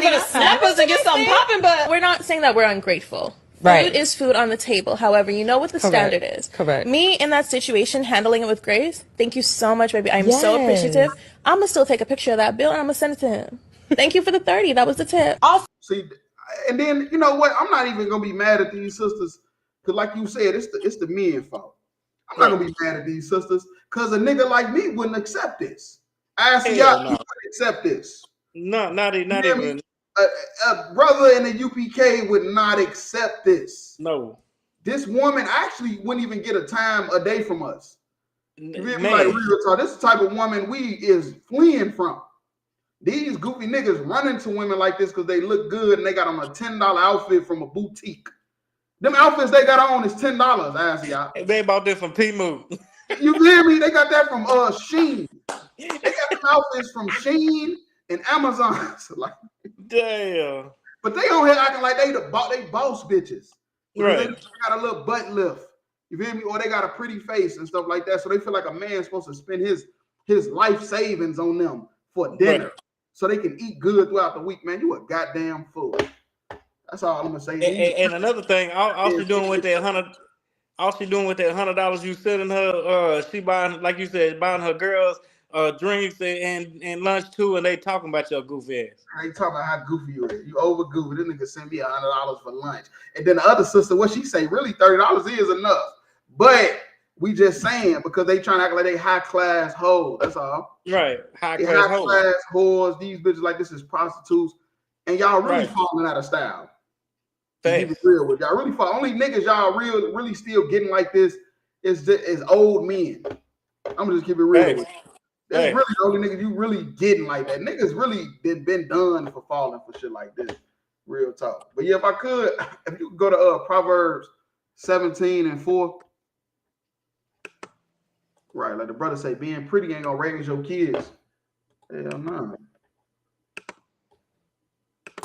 gonna snap us and get something popping, but we're not saying that we're ungrateful. Right. Food is food on the table. However, you know what the standard is. Correct. Me in that situation, handling it with grace. Thank you so much, baby. I'm so appreciative. I'm gonna still take a picture of that bill and I'm gonna send it to him. Thank you for the 30. That was the tip. See, and then you know what? I'm not even gonna be mad at these sisters because, like you said, it's the men fault. I'm not gonna be mad at these sisters because a nigga like me wouldn't accept this. I ask y'all, you wouldn't accept this. No, not even. A brother in the UPK would not accept this. No. This woman actually wouldn't even get a time a day from us. You feel me? Like real talk. This is the type of woman we is fleeing from. These goofy niggas run into women like this because they look good and they got on a $10 outfit from a boutique. Them outfits they got on is $10. I ask y'all. They bought this from P-Move. You feel me? They got that from Shein. They got them outfits from Shein and Amazon. So like, damn. But they on here acting like they boss bitches. Right. They got a little butt lift. You feel me? Or they got a pretty face and stuff like that. So they feel like a man's supposed to spend his life savings on them for dinner. Right. So they can eat good throughout the week, man. You a goddamn fool. That's all I'm gonna say. And another thing, all she doing with that $100 you sending her, she buying, like you said, buying her girls drinks and lunch too, and they talking about your goofy ass. They talking about how goofy you is. You over goofy. This nigga send me $100 for lunch, and then the other sister, what she say? Really, $30 is enough, but we just saying because they trying to act like they high class hoes. That's all. Right, high class whores. These bitches like this is prostitutes, and y'all really falling out of style. Keep it real with y'all. Really fall. Only niggas y'all really still getting like this is old men. I'm gonna just keep it real with you. That's really the only niggas you really getting like that. Niggas really been done for falling for shit like this. Real talk. But yeah, if you could go to Proverbs 17:4. Right, like the brother say, being pretty ain't gonna raise your kids. Hell no.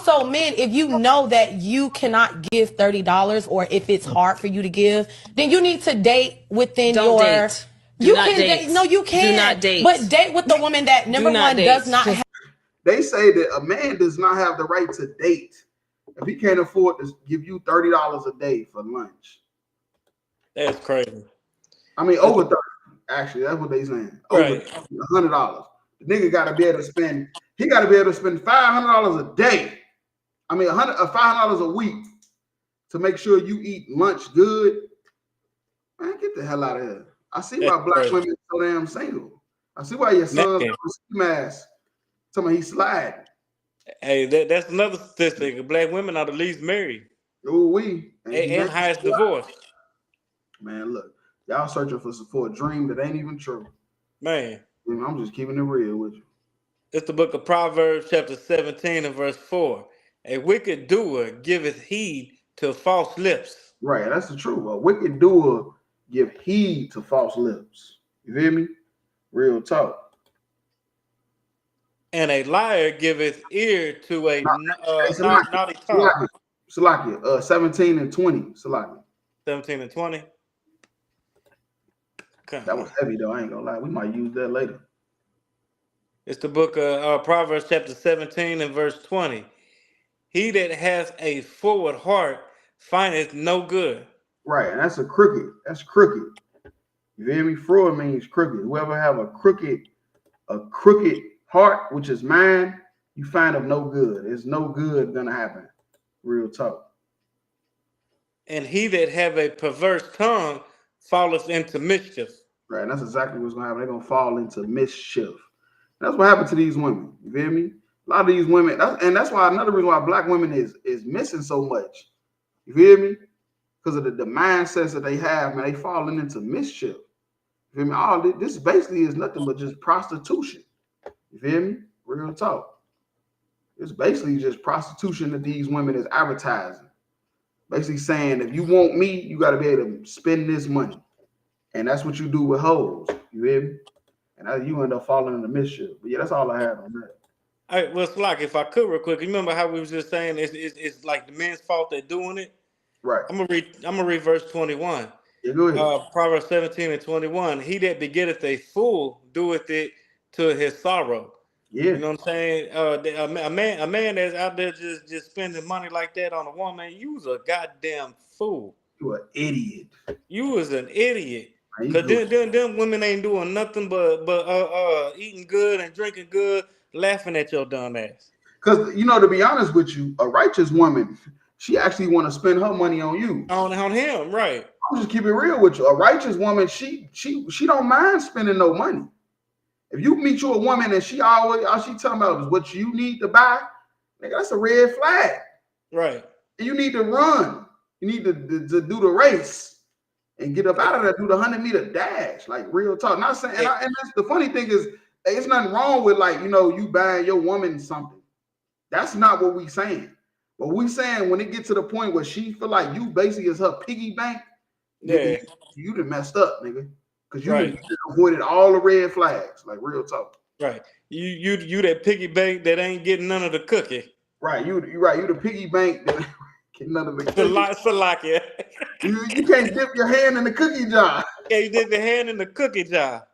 So So men, if you know that you cannot give $30 or if it's hard for you to give, then you need to date within Don't date. Do you not can date. No, you can. Do not date. But date with the woman that number one does not have. They say that a man does not have the right to date if he can't afford to give you $30 a day for lunch. That's crazy. I mean, over 30. Actually, that's what they saying. Over $100. The nigga got to be able to spend. He got to be able to spend $500 a day. I mean, $500 a week to make sure you eat lunch good. Man, get the hell out of here. I see why black women are so damn single. I see why your son's got a ski mask. Somebody he's sliding. Hey, that's another statistic. Black women are the least married. Oh, we and highest divorce. Man, look, y'all searching for a dream that ain't even true. Man, I'm just keeping it real with you. It's the book of Proverbs, chapter 17 and verse 4. A wicked doer giveth heed to false lips. Right, that's the truth. A wicked doer give heed to false lips. You hear me? Real talk. And a liar giveth ear to a naughty tongue. Salakia, 17 and 20. Salakia. 17 and 20. That was heavy though. I ain't gonna lie. We might use that later. It's the book of Proverbs chapter 17 and verse 20. He that hath a forward heart findeth no good. Right, and that's a crooked. That's crooked. You hear me? Fraud means crooked. Whoever have a crooked heart, which is mine, you find of no good. There's no good gonna happen. Real talk. And he that have a perverse tongue falleth into mischief. Right, and that's exactly what's gonna happen. They're gonna fall into mischief. That's what happened to these women. You feel me? A lot of these women, that's why another reason why black women is missing so much. You feel me? Because of the mindsets that they have, man, they falling into mischief. You feel me? All this basically is nothing but just prostitution. You feel me? Real talk. It's basically just prostitution that these women is advertising. Basically saying, if you want me, you got to be able to spend this money. And that's what you do with hoes. You hear me? And you end up falling into mischief. But yeah, that's all I had on that. All right, well, Slack, if I could real quick, you remember how we was just saying it's like the men's fault they're doing it? Right. I'm gonna read verse 21. Yeah, go ahead. Proverbs 17 and 21. He that begetteth a fool doeth it to his sorrow. Yeah. You know what I'm saying? A man that's out there just spending money like that on a woman, you was a goddamn fool. You an idiot. You was an idiot. Cause them women ain't doing nothing but eating good and drinking good, laughing at your dumb ass. Cause to be honest with you, a righteous woman, she actually want to spend her money on you. On him, right? I'm just keep it real with you. A righteous woman, she don't mind spending no money. If you meet you a woman and she all she talking about is what you need to buy, nigga, that's a red flag. Right. You need to run. You need to do the race and get up out of there, do the 100-meter dash, like real talk. Not saying, and that's the funny thing is, it's nothing wrong with you buying your woman something. That's not what we saying. But we saying when it gets to the point where she feel like you basically is her piggy bank, nigga, you done messed up, nigga. Because you avoided all the red flags, like real talk. Right. You that piggy bank that ain't getting none of the cookie. Right. You the piggy bank that ain't getting none of the cookie. Salakia. You can't dip your hand in the cookie jar. Yeah, you dip your hand in the cookie jar.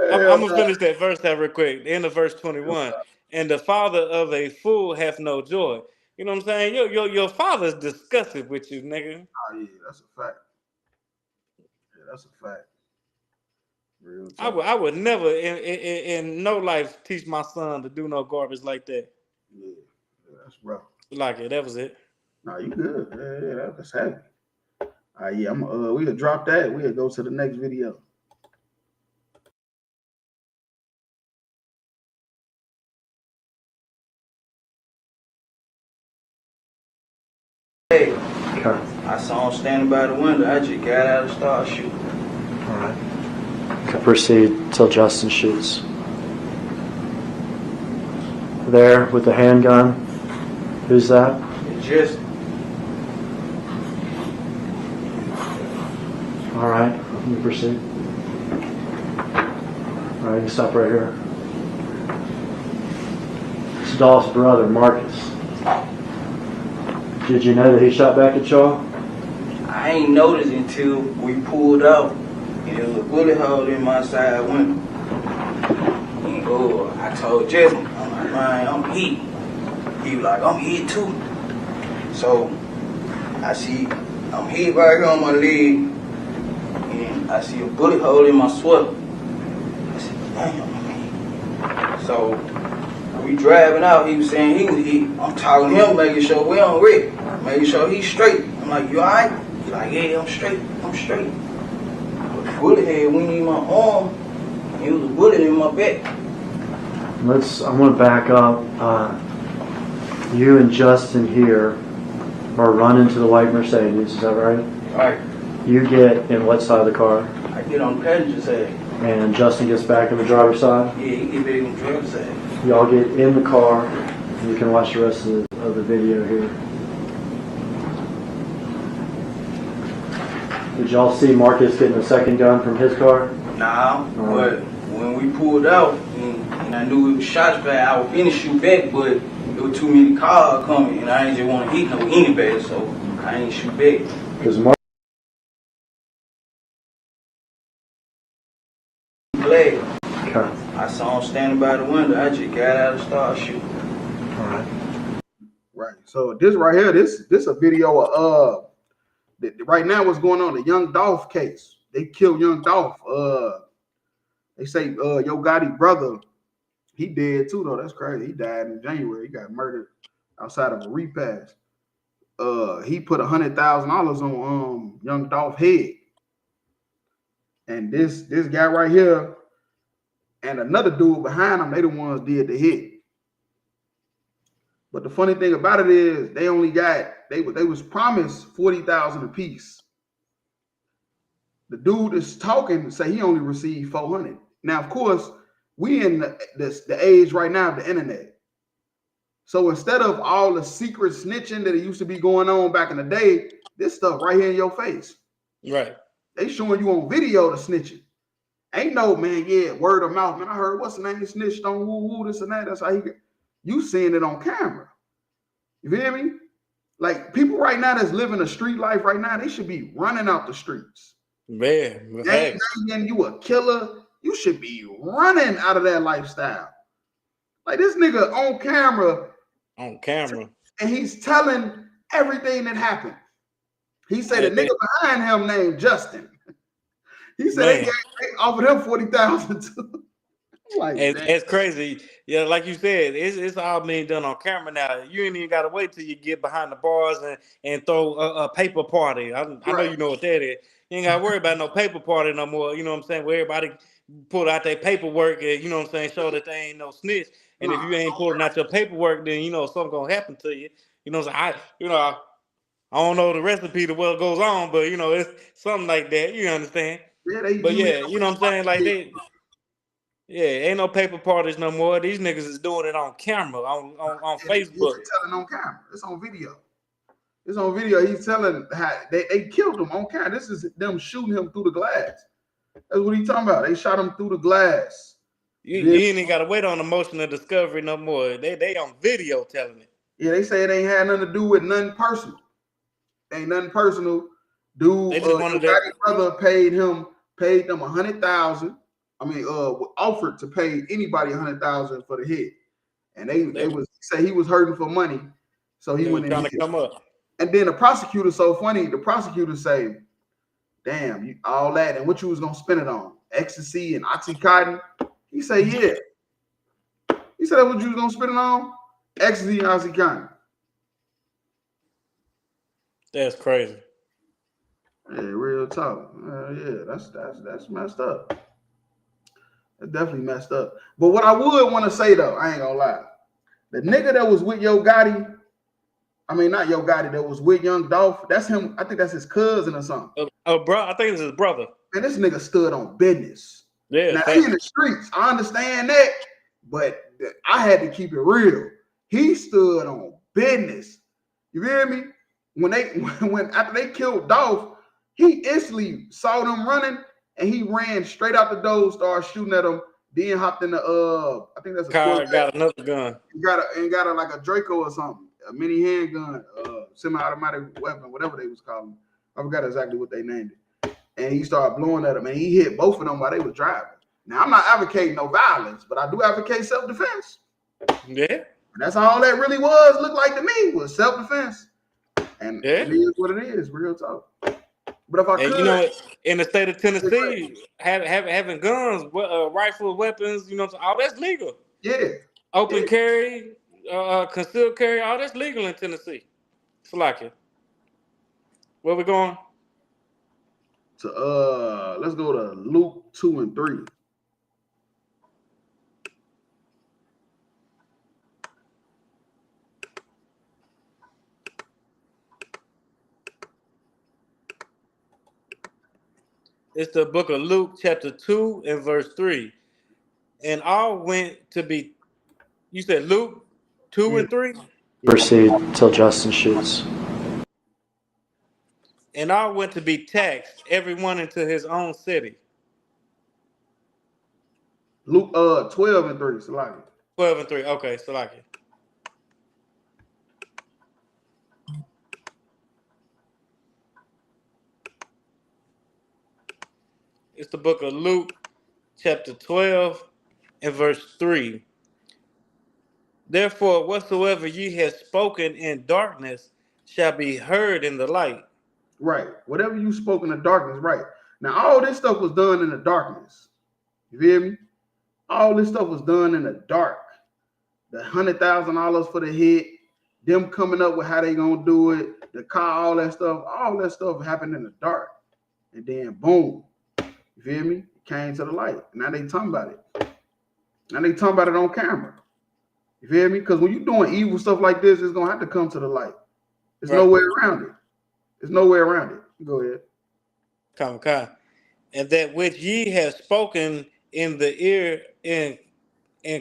I'm gonna finish that verse out real quick. The end of verse 21. And the father of a fool hath no joy. You know what I'm saying? Your father's disgusted with you, nigga. Oh yeah, that's a fact. Yeah, that's a fact. Real I would never in no life teach my son to do no garbage like that. Yeah, that's rough. Like it, that was it. No, you good. Yeah, that's heavy. Yeah, we'll drop that. We'll go to the next video. Hey, I saw him standing by the window. I just got out and started shooting. All right. You can proceed till Justin shoots. There with the handgun. Who's that? It's just. All right. You can proceed. All right. You stop right here. It's Dolph's brother, Marcus. Did you know that he shot back at y'all? I ain't noticed until we pulled out. And there was a bullet hole in my side window. And I told Jesse, I'm like, man, I'm hit. He was like, I'm hit too. So I see I'm hit right here on my leg, and I see a bullet hole in my sweater. I said, damn, man. So we driving out, he was saying he was hit. I'm talking to him, making sure we on wreck, making sure he's straight. I'm like, you alright? He's like, yeah, I'm straight. But the bullet head went in my arm, and it was a bullet in my back. I'm gonna back up. You and Justin here are running to the white Mercedes, is that right? Right. You get in what side of the car? I get on the passenger side. And Justin gets back in the driver's side? Yeah, he get back on the driver's side. Y'all get in the car. You can watch the rest of the video here. Did y'all see Marcus getting a second gun from his car? Nah, but when we pulled out and I knew it was shots back, I was finna shoot back, but there were too many cars coming and I ain't just want to hit anybody, so I ain't shoot back. Because I saw him standing by the window. I just got out and started shooting. All right. Right. So this right here, this a video of right now what's going on, the Young Dolph case. They killed Young Dolph. They say Yo Gotti brother, he dead too though. That's crazy. He died in January. He got murdered outside of a repass. He put $100,000 on Young Dolph head. And this guy right here and another dude behind him, they the ones did the hit. But the funny thing about it is they only got they was promised 40,000 apiece. The dude is talking say he only received 400. Now, of course, we in the age right now of the internet. So instead of all the secret snitching that it used to be going on back in the day, this stuff right here in your face. Right. They showing you on video the snitching. Ain't no, man, yeah, word of mouth. Man, I heard what's the name? Snitched on woo, this and that. That's how you seeing it on camera. You feel me? Like people right now that's living a street life right now, they should be running out the streets. Man, and you a killer, you should be running out of that lifestyle. Like this nigga on camera. And he's telling everything that happened. He said the nigga behind him named Justin. He said they offered him 40,000 too. Like it's crazy. Yeah, like you said, it's all being done on camera now. You ain't even gotta wait till you get behind the bars and throw a paper party. I know you know what that is. You ain't gotta worry about no paper party no more. You know what I'm saying? Where everybody pull out their paperwork and you know what I'm saying, show that they ain't no snitch. And if you ain't pulling out your paperwork, then you know something gonna happen to you. You know, so I don't know the recipe to what goes on, but you know, it's something like that. You understand? Yeah, but yeah, you know what I'm saying? Like they. Yeah, ain't no paper parties no more. These niggas is doing it on camera, on Facebook. He's telling on camera. It's on video. It's on video. He's telling how they killed him on camera. This is them shooting him through the glass. That's what he's talking about. They shot him through the glass. You ain't even got to wait on emotional discovery no more. They on video telling it. Yeah, they say it ain't had nothing to do with nothing personal. Ain't nothing personal. Dude, their brother paid them $100,000. I mean, offered to pay anybody $100,000 for the hit, and they was say he was hurting for money, so he went in trying to come up. And then the prosecutor, so funny. The prosecutor say, "Damn, you all that, and what you was gonna spend it on? Ecstasy and OxyContin?" He say, "Yeah." He said, "What you was gonna spend it on? Ecstasy and OxyContin." That's crazy. Yeah, real talk. Yeah, that's messed up. It's definitely messed up. But what I would want to say though, I ain't gonna lie, the nigga that was with Yo Gotti, I mean not Yo Gotti, that was with Young Dolph, that's him. I think that's his cousin or something. Bro, I think it's his brother. And this nigga stood on business. Yeah. Now he in the streets, I understand that, but I had to keep it real. He stood on business. You hear me? When after they killed Dolph, he instantly saw them running. And he ran straight out the door, started shooting at him. Then hopped in the I think that's a car. Got another gun. He got like a Draco or something, a mini handgun. semi-automatic weapon, whatever they was calling. I forgot exactly what they named it. And he started blowing at them, and he hit both of them while they was driving. Now, I'm not advocating no violence, but I do advocate self-defense. Yeah. And that's all that really looked like to me, was self-defense. And it is what it is, real talk. But if I could, you know, in the state of Tennessee, having guns, rifle weapons, you know, all that's legal. Yeah. Open carry, concealed carry, all that's legal in Tennessee. It's like it. Where we going? To let's go to Luke 2 and 3. It's the book of Luke, chapter 2 and verse 3. And all went to be, you said Luke 2 and 3? Proceed till Justin shoots. And all went to be taxed, everyone into his own city. Luke 12 and 3, Salaki. 12 and 3, okay, Salaki. It's the book of Luke, chapter 12 and verse 3. Therefore, whatsoever ye have spoken in darkness shall be heard in the light. Right. Whatever you spoke in the darkness, right. Now, all this stuff was done in the darkness. You feel me? All this stuff was done in the dark. The $100,000 for the hit, them coming up with how they gonna do it, the car, all that stuff happened in the dark. And then boom. You feel me? It came to the light. Now they talking about it. Now they talking about it on camera. You feel me? Because when you're doing evil stuff like this, it's gonna have to come to the light. There's no way around it. There's no way around it. Go ahead. Come. And that which ye have spoken in the ear in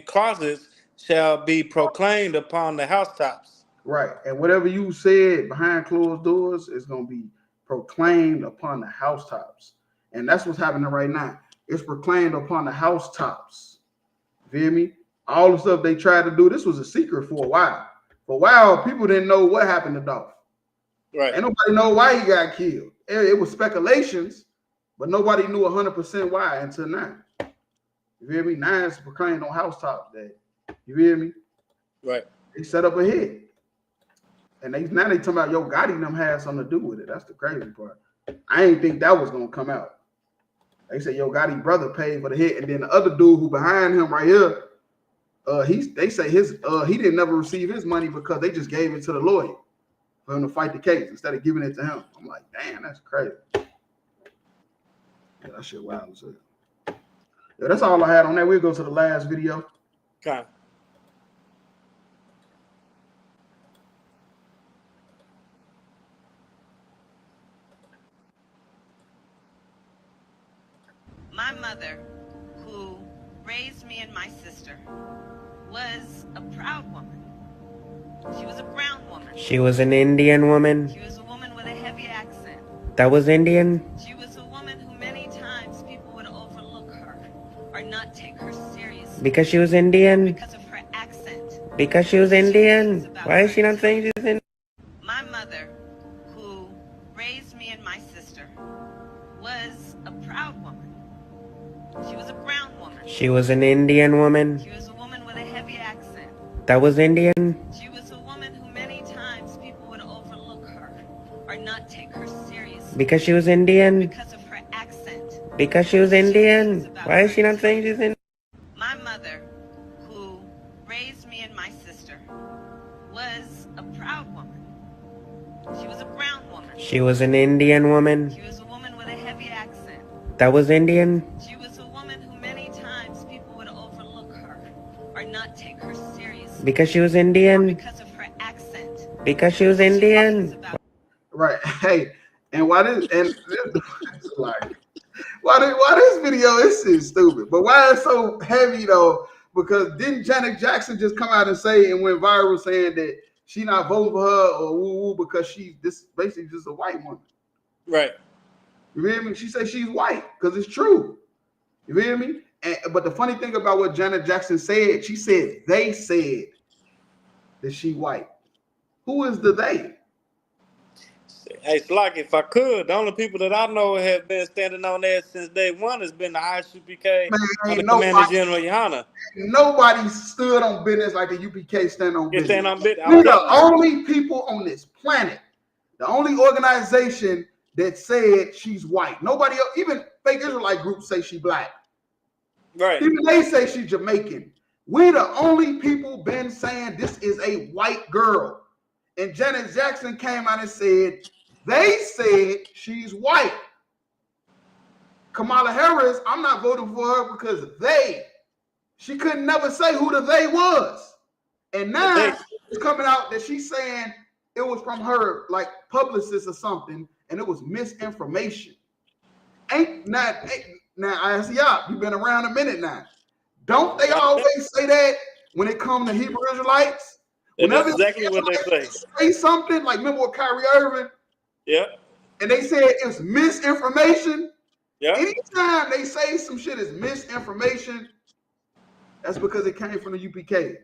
closets shall be proclaimed upon the housetops. Right. And whatever you said behind closed doors is gonna be proclaimed upon the housetops. And that's what's happening right now. It's proclaimed upon the housetops. Feel me? All the stuff they tried to do, this was a secret for a while. For a while, people didn't know what happened to Dolph. Right. And nobody know why he got killed. It was speculations, but nobody knew 100% why until now. You feel me? Now it's proclaimed on housetops day. You feel me? Right. They set up a hit. And now they talking about, yo, Gotti and them had something to do with it. That's the crazy part. I didn't think that was going to come out. They said, yo, Gotti brother paid for the hit. And then the other dude who behind him right here, they say he didn't never receive his money because they just gave it to the lawyer for him to fight the case instead of giving it to him. I'm like, damn, that's crazy. Yeah, that shit wild as hell. Yeah, that's all I had on that. We'll go to the last video. Okay. My mother, who raised me and my sister, was a proud woman. She was a brown woman. She was an Indian woman. She was a woman with a heavy accent. That was Indian? She was a woman who many times people would overlook her or not take her seriously. Because she was Indian? Because of her accent. Because she was Indian? Why is she not saying she's Indian? My mother, who raised me and my sister, was a proud woman. She was a brown woman. She was an Indian woman. She was a woman with a heavy accent. That was Indian? She was a woman who many times people would overlook her or not take her seriously. Because she was Indian? Because of her accent. Because she was Indian? Why is she not saying she's Indian? My mother, who raised me and my sister, was a proud woman. She was a brown woman. She was an Indian woman. She was a woman with a heavy accent. That was Indian? She was a woman who many times people would overlook her or not take her seriously. Because she was Indian? Because of her accent. Because she was Indian? Right. Hey, and why this like why this video is stupid, but why it's so heavy though? Because didn't Janet Jackson just come out and say and went viral saying that she not voting for her or woo because she's basically just a white woman. Right. You feel me? She said she's white because it's true. You feel me? But the funny thing about what Janet Jackson said, she said they said that she white. Who is the they? Hey, Slock, if I could, the only people that I know have been standing on that since day one has been the ISUPK under Commander General Yana. Nobody stood on business like the UPK stand on business. Stand on business. We're the only people on this planet, the only organization that said she's white. Nobody else, even fake Israelite groups say she black. Right. Even they say she's Jamaican. We the only people been saying this is a white girl. And Janet Jackson came out and said, they said she's white. Kamala Harris, I'm not voting for her because she couldn't never say who the they was. And now it's coming out that she's saying it was from her like publicist or something, and it was misinformation. Now I ask y'all, you've been around a minute now. Don't they always say that when it comes to Hebrew Israelites? That's exactly what they say something like, remember with Kyrie Irving? Yeah. And they said it's misinformation. Yeah. Anytime they say some shit is misinformation, that's because it came from the UPK.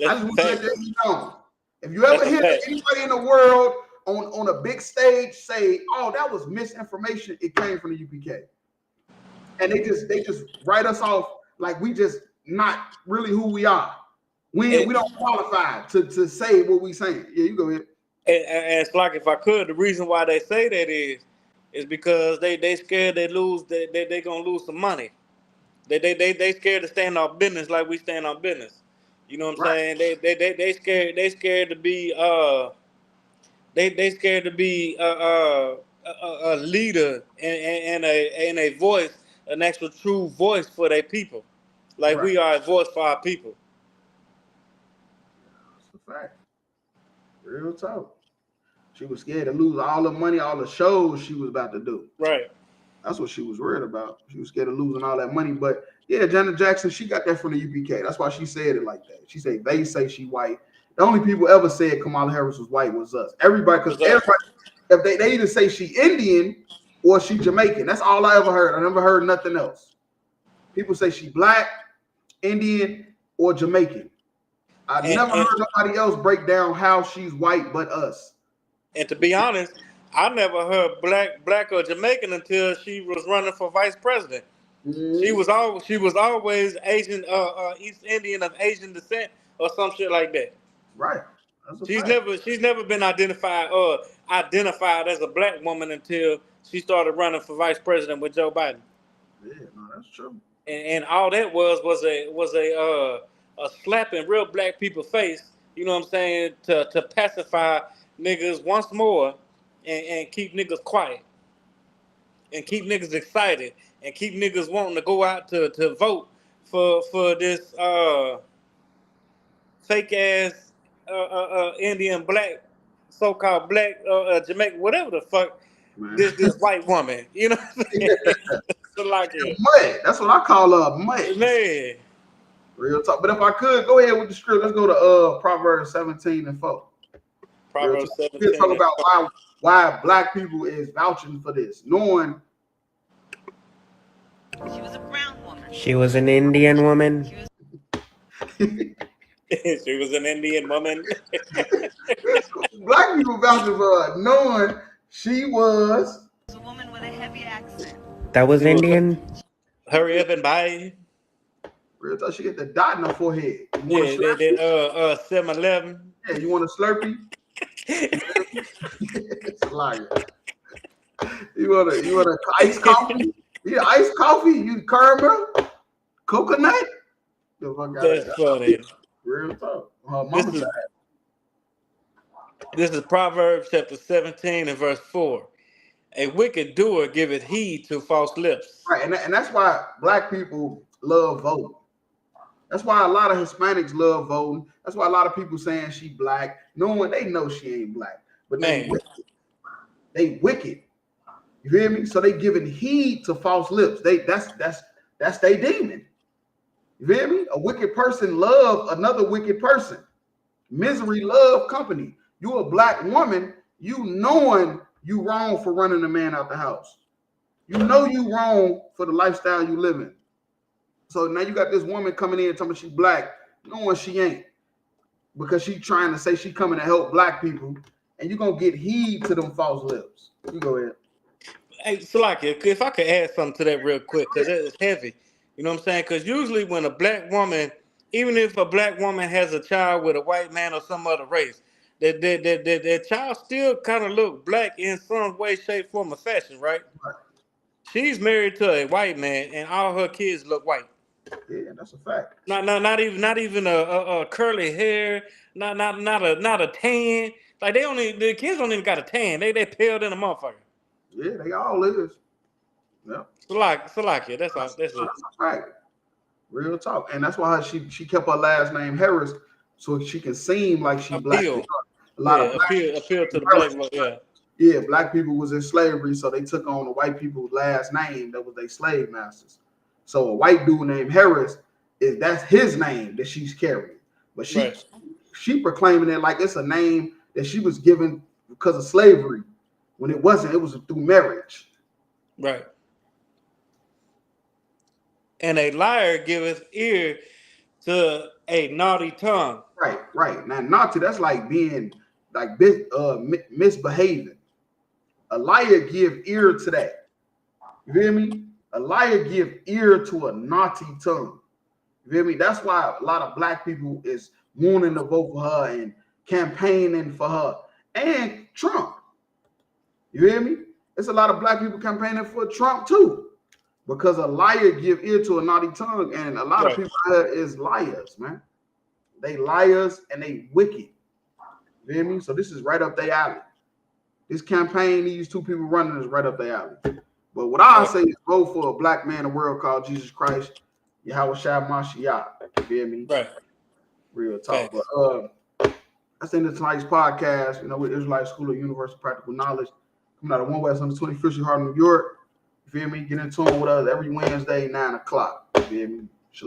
I just want to let you know. If you ever hear anybody in the world on a big stage say, "Oh, that was misinformation," it came from the UPK, and they just write us off like we just not really who we are. We don't qualify to say what we saying. Yeah, you go ahead. And it's like, if I could, the reason why they say that is because they scared they gonna lose some money. They scared to stand on business like we stand on business. You know what I'm saying? They scared to be they scared to be a leader and a voice, an actual true voice for their people, like we are a voice for our people. That's a fact. Real talk. She was scared to lose all the money, all the shows she was about to do. Right. That's what she was worried about. She was scared of losing all that money. But yeah, Janet Jackson, she got that from the UPK. That's why she said it like that. She said they say she white. The only people ever said Kamala Harris was white was us. Everybody, because everybody, if they either say she Indian or she Jamaican. That's all I ever heard. I never heard nothing else. People say she black, Indian, or Jamaican. I never heard nobody else break down how she's white but us. And to be honest, I never heard black or Jamaican until she was running for vice president. Mm-hmm. She was always Asian, East Indian of Asian descent or some shit like that. Right. She's never been identified as a black woman until she started running for vice president with Joe Biden. Yeah, no, that's true. And all that was a slap in real black people's face. You know what I'm saying? To pacify niggas once more and keep niggas quiet and keep niggas excited and keep niggas wanting to go out to vote for this fake ass Indian black, so-called black Jamaican, whatever the fuck, this white woman. You know what I'm saying? Like mud. That's what I call mud. Man. Real talk. But if I could go ahead with the script, let's go to Proverbs 17:4. Proverbs 17. We'll talk about why black people is vouching for this, knowing she was a brown woman. She was an Indian woman. She was an Indian woman. Black people vouching for her, knowing she was a woman with a heavy accent. That was Indian. Hurry up and buy. Real talk, she get the dot in her forehead. Yeah, that 7-Eleven. Yeah, you want a Slurpee? It's a liar. You want a iced coffee? Yeah, iced coffee. You caramel, coconut. That's funny. Real talk. This is Proverbs chapter 17 and verse 4. A wicked doer giveth heed to false lips. Right, and that's why black people love voting. That's why a lot of Hispanics love voting. That's why a lot of people saying she black, knowing they know she ain't black, but they wicked. You hear me? So they giving heed to false lips. That's they demon. You hear me? A wicked person love another wicked person. Misery love company. You a black woman, you knowing you wrong for running a man out the house. You know you wrong for the lifestyle you live in. So now you got this woman coming in telling me she black, knowing she ain't. Because she trying to say she coming to help black people. and you're gonna get heed to them false lips. You go ahead. Hey, Salakia, if I could add something to that real quick, because it's heavy. You know what I'm saying? Because usually when a black woman, even if a black woman has a child with a white man or some other race, that child still kind of look black in some way, shape, form, or fashion, right? She's married to a white man, and all her kids look white. Yeah, that's a fact. Not even a curly hair, not a tan. Like the kids don't even got a tan. They pale than a motherfucker. Yeah, they all is. Yeah. Salakia, that's all. That's it. Right. Real talk, and that's why she kept her last name Harris, so she can seem like she black. Appeal. A lot of appeal to the black. Yeah, black people was in slavery, so they took on the white people's last name that was their slave masters. So a white dude named Harris that's his name that she's carrying, but she proclaiming it like it's a name that she was given because of slavery, when it wasn't. It was through marriage. Right. And a liar giveth ear to a naughty tongue. Right. Now, naughty, that's like being like misbehaving. A liar give ear to that. You hear me? A liar give ear to a naughty tongue. You hear me? That's why a lot of black people is wanting to vote for her and campaigning for her and Trump. You hear me? There's a lot of black people campaigning for Trump too. Because a liar give ear to a naughty tongue, and a lot of people out here is liars, man. They liars and they wicked. You hear me? So this is right up their alley. This campaign, these two people running, is right up their alley. But what I say is vote for a black man in the world called Jesus Christ, Yahweh Shai Mashiach. You hear me? Right. Real talk. But that's the end of tonight's podcast. You know, with Israelite School of Universal Practical Knowledge, coming out of 1 West on the 25th Street, Harlem, New York. You feel me? Get in tune with us every Wednesday, 9 o'clock. You feel me?